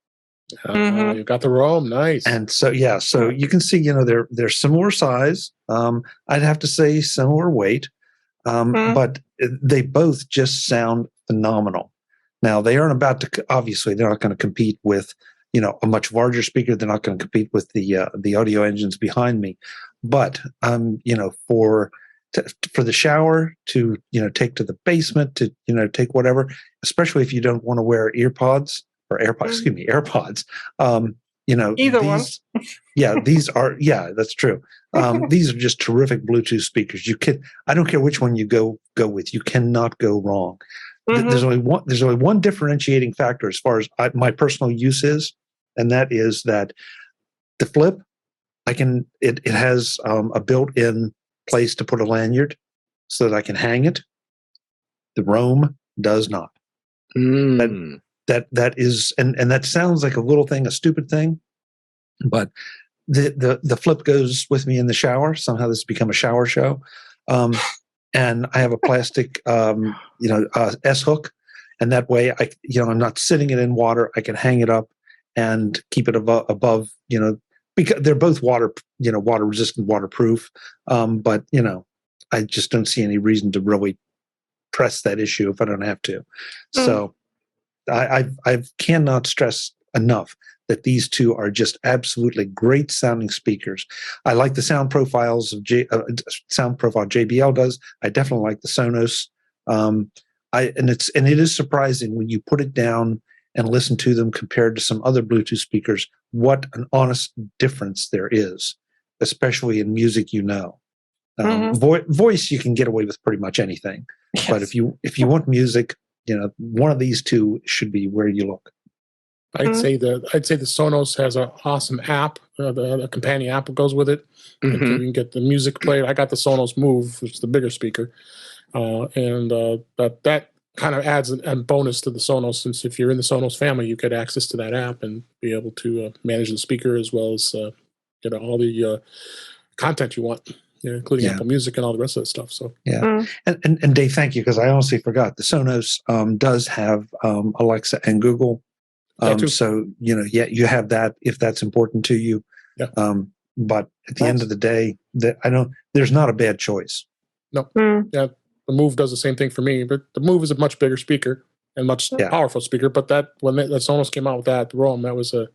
You've got the Roam, nice. And so you can see, they're similar size. I'd have to say similar weight, but they both just sound phenomenal. Now they aren't obviously they're not going to compete with a much larger speaker. They're not going to compete with the audio engines behind me, but for the shower, to take to the basement, to take whatever, especially if you don't want to wear AirPods. AirPods. Either one. These are that's true. These are just terrific Bluetooth speakers. I don't care which one you go with, you cannot go wrong. There's only one differentiating factor as far as my personal use is, and that is that the Flip, it has a built-in place to put a lanyard so that I can hang it. The Roam does not. That is, and that sounds like a little thing, a stupid thing, but the Flip goes with me in the shower. Somehow this has become a shower show. And I have a plastic, S hook, and that way I'm not sitting it in water. I can hang it up and keep it above, because they're both water resistant, waterproof. But I just don't see any reason to really press that issue if I don't have to. So I cannot stress enough that these two are just absolutely great sounding speakers. I like the sound profiles of sound profile JBL does. I definitely like the Sonos. It is surprising when you put it down and listen to them compared to some other Bluetooth speakers, what an honest difference there is, especially in music. Voice you can get away with pretty much anything, but if you want music, one of these two should be where you look. I'd say the Sonos has an awesome app, the companion app that goes with it. You can get the music player. I got the Sonos Move, which is the bigger speaker, and that kind of adds a bonus to the Sonos. Since if you're in the Sonos family, you get access to that app and be able to manage the speaker as well as all the content you want, including Apple Music and all the rest of that stuff. So and Dave, thank you, because I honestly forgot the Sonos does have Alexa and Google. So you have that if that's important to you. But at the end of the day, there's not a bad choice. No. The Move does the same thing for me, but the Move is a much bigger speaker and much powerful speaker. But when the Sonos came out with that, the Roam, that was a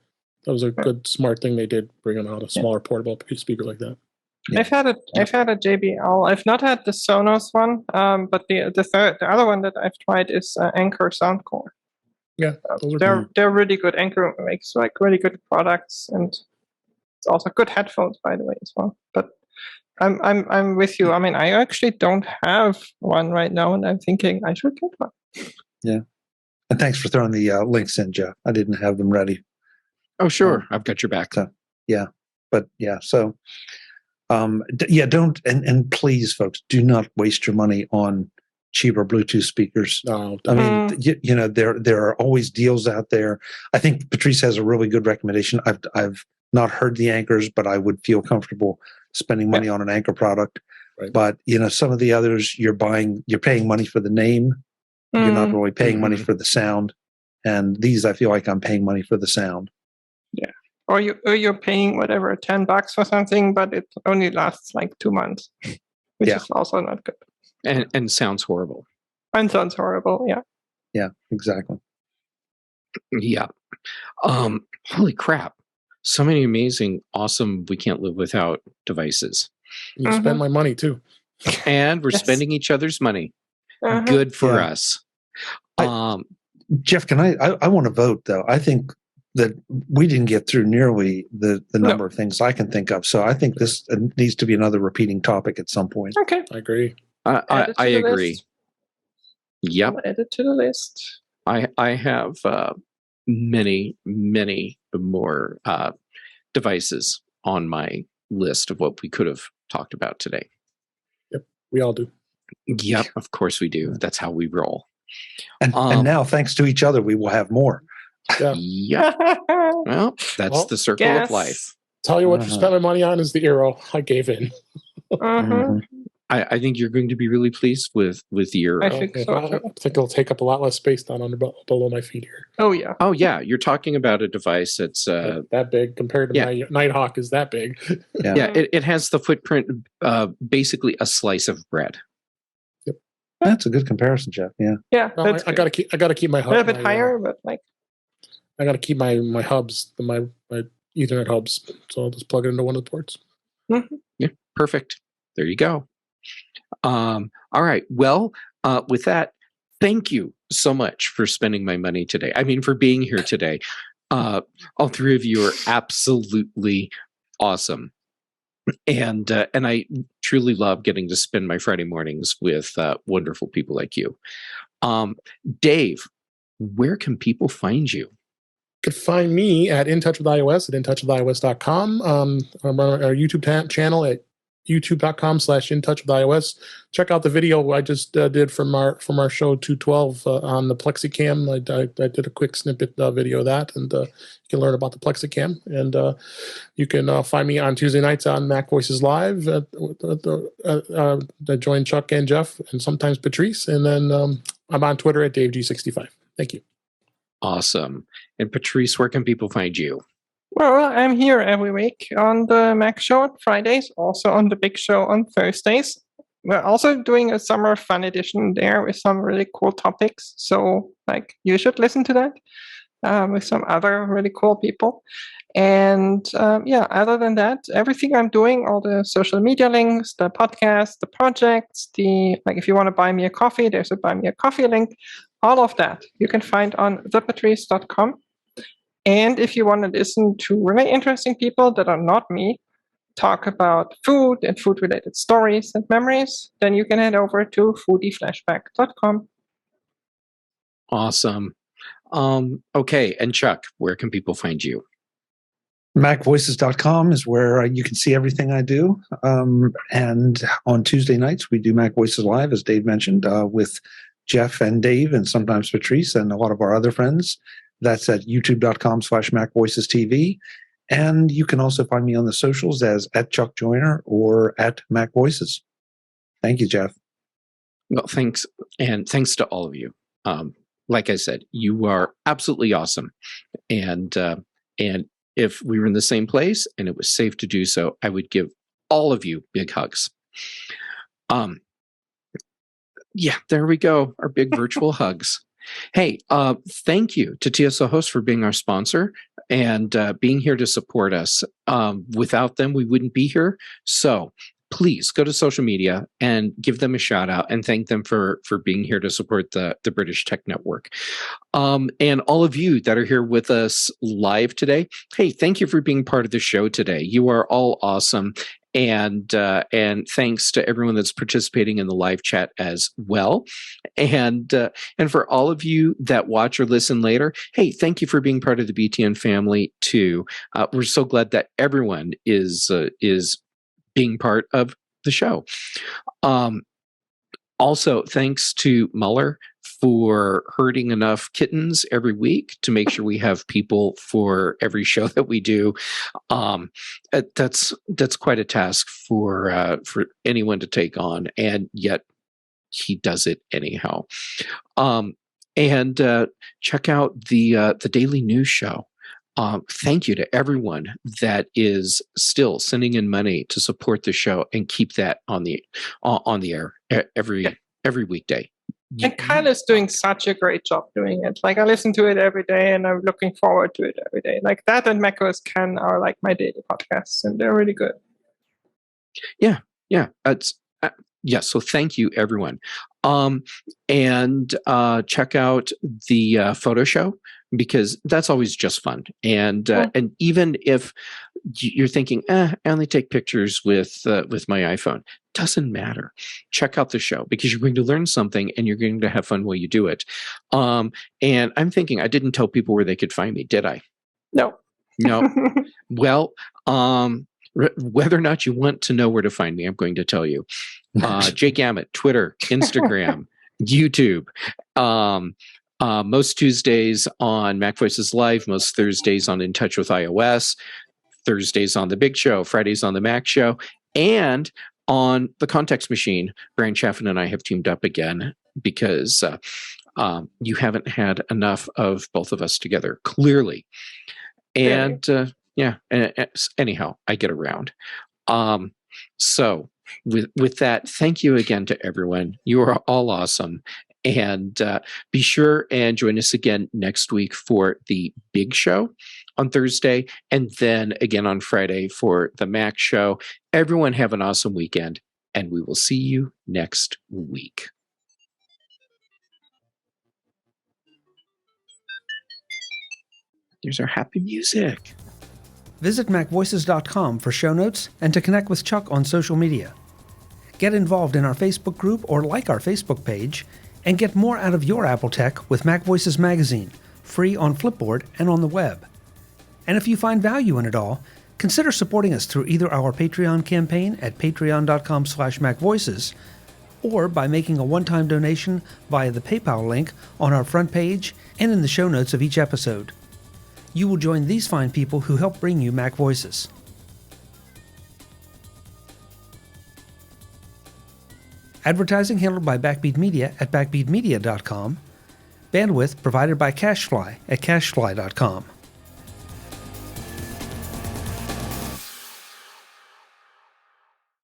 good smart thing they did, bringing out a smaller portable speaker like that. I've had a JBL. I've not had the Sonos one, but the other one that I've tried is Anchor Soundcore. Yeah, they're really good. Anchor makes really good products, and it's also good headphones, by the way, as well. But I'm with you. I mean, I actually don't have one right now, and I'm thinking I should get one. Yeah, and thanks for throwing the links in, Jeff. I didn't have them ready. Oh, sure, I've got your back. So, don't and please, folks, do not waste your money on cheaper Bluetooth speakers. No, I mean, you know, there are always deals out there. I think Patrice has a really good recommendation. I've not heard the Anchors, but I would feel comfortable spending money on an Anchor product. Right. But you know, some of the others you're paying money for the name. You're not really paying money for the sound. And these, I feel like I'm paying money for the sound. Yeah. Or you're paying whatever, $10 for something, but it only lasts like 2 months, which is also not good. And sounds horrible. And sounds horrible, yeah. Yeah, exactly. Yeah. Holy crap. So many amazing, awesome, we can't live without devices. You spend my money too. And we're spending each other's money. Good for us. Jeff, I want to vote though. I think that we didn't get through nearly the number of things I can think of. So I think this needs to be another repeating topic at some point. Okay. I agree. I agree. List. Yep. I'll add it to the list. I have many more devices on my list of what we could have talked about today. Yep, we all do. Yep, of course we do. That's how we roll. And now, thanks to each other, we will have more. Yeah. Yep. Well, that's the circle of life. Tell you what to spend my money on is the eero. I gave in. I think you're going to be really pleased with the eero. I think so. I think it'll take up a lot less space down below my feet here. Oh yeah. Oh yeah. You're talking about a device that's that big compared to my Nighthawk is that big. Yeah. It has the footprint basically a slice of bread. Yep. That's a good comparison, Jeff. Yeah. Yeah. No, I gotta keep my hub. A little bit higher, but like I gotta keep my hubs, my Ethernet hubs. So I'll just plug it into one of the ports. Yeah. Perfect. There you go. All right. Well, with that, thank you so much for spending my money today. I mean, for being here today. All three of you are absolutely awesome. And I truly love getting to spend my Friday mornings with wonderful people like you. Dave, where can people find you? You could find me at In Touch with iOS at intouchwithios.com. I'm on our YouTube channel at youtube.com/intouchwithios. Check out the video I just did from our show 212 on the PlexiCam. I did a quick snippet video of that, and you can learn about the PlexiCam. And you can find me on Tuesday nights on MacVoices Live. I join Chuck and Jeff and sometimes Patrice. And then I'm on Twitter at DaveG65. Thank you. Awesome. And Patrice, where can people find you? Well, I'm here every week on the Mac Show on Fridays, also on the Big Show on Thursdays. We're also doing a summer fun edition there with some really cool topics. So, like, you should listen to that with some other really cool people. And other than that, everything I'm doing, all the social media links, the podcast, the projects, if you want to buy me a coffee, there's a buy me a coffee link. All of that you can find on thepatrice.com. And if you want to listen to really interesting people that are not me talk about food and food-related stories and memories, then you can head over to foodieflashback.com. Awesome. Okay, and Chuck, where can people find you? MacVoices.com is where you can see everything I do. And on Tuesday nights, we do MacVoices Live, as Dave mentioned, with Jeff and Dave and sometimes Patrice and a lot of our other friends. That's at youtube.com/MacVoicesTV. And you can also find me on the socials as @ChuckJoyner or @MacVoices. Thank you, Jeff. Well, thanks. And thanks to all of you. Like I said, you are absolutely awesome. And if we were in the same place and it was safe to do so, I would give all of you big hugs. Yeah, there we go. Our big virtual hugs. Hey, thank you to TSO Host for being our sponsor and being here to support us. Without them, we wouldn't be here. So please go to social media and give them a shout out and thank them for being here to support the British Tech Network. And all of you that are here with us live today, hey, thank you for being part of the show today. You are all awesome. And thanks to everyone that's participating in the live chat as well. And for all of you that watch or listen later, hey, thank you for being part of the BTN family too. We're so glad that everyone is being part of the show. Also, thanks to Mueller for herding enough kittens every week to make sure we have people for every show that we do. That's quite a task for anyone to take on, and yet he does it anyhow. And check out the Daily News Show. Thank you to everyone that is still sending in money to support the show and keep that on the air every weekday. And Kyla's doing such a great job doing it. Like, I listen to it every day, and I'm looking forward to it every day. Like, that and macOS Ken are like my daily podcasts, and they're really good. Yeah. So thank you, everyone. And check out the photo show, because that's always just fun. And even if you're thinking, I only take pictures with my iPhone, doesn't matter. Check out the show, because you're going to learn something and you're going to have fun while you do it. And I'm thinking, I didn't tell people where they could find me, did I? No. Well, whether or not you want to know where to find me, I'm going to tell you. Jake Ammett, Twitter, Instagram, YouTube. Most Tuesdays on MacVoices Live, most Thursdays on In Touch with iOS, Thursdays on The Big Show, Fridays on The Mac Show, and on The Context Machine. Brian Chaffin and I have teamed up again because you haven't had enough of both of us together, clearly. And anyhow, I get around. So with that, thank you again to everyone. You are all awesome. And be sure and join us again next week for the Big Show on Thursday, and then again on Friday for the Mac Show. Everyone have an awesome weekend, and we will see you next week. There's our happy music. Visit MacVoices.com for show notes and to connect with Chuck on social media. Get involved in our Facebook group or like our Facebook page, and get more out of your Apple tech with MacVoices Magazine, free on Flipboard and on the web. And if you find value in it all, consider supporting us through either our Patreon campaign at patreon.com/MacVoices, or by making a one-time donation via the PayPal link on our front page and in the show notes of each episode. You will join these fine people who help bring you Mac Voices. Advertising handled by Backbeat Media at backbeatmedia.com. Bandwidth provided by CacheFly at cachefly.com.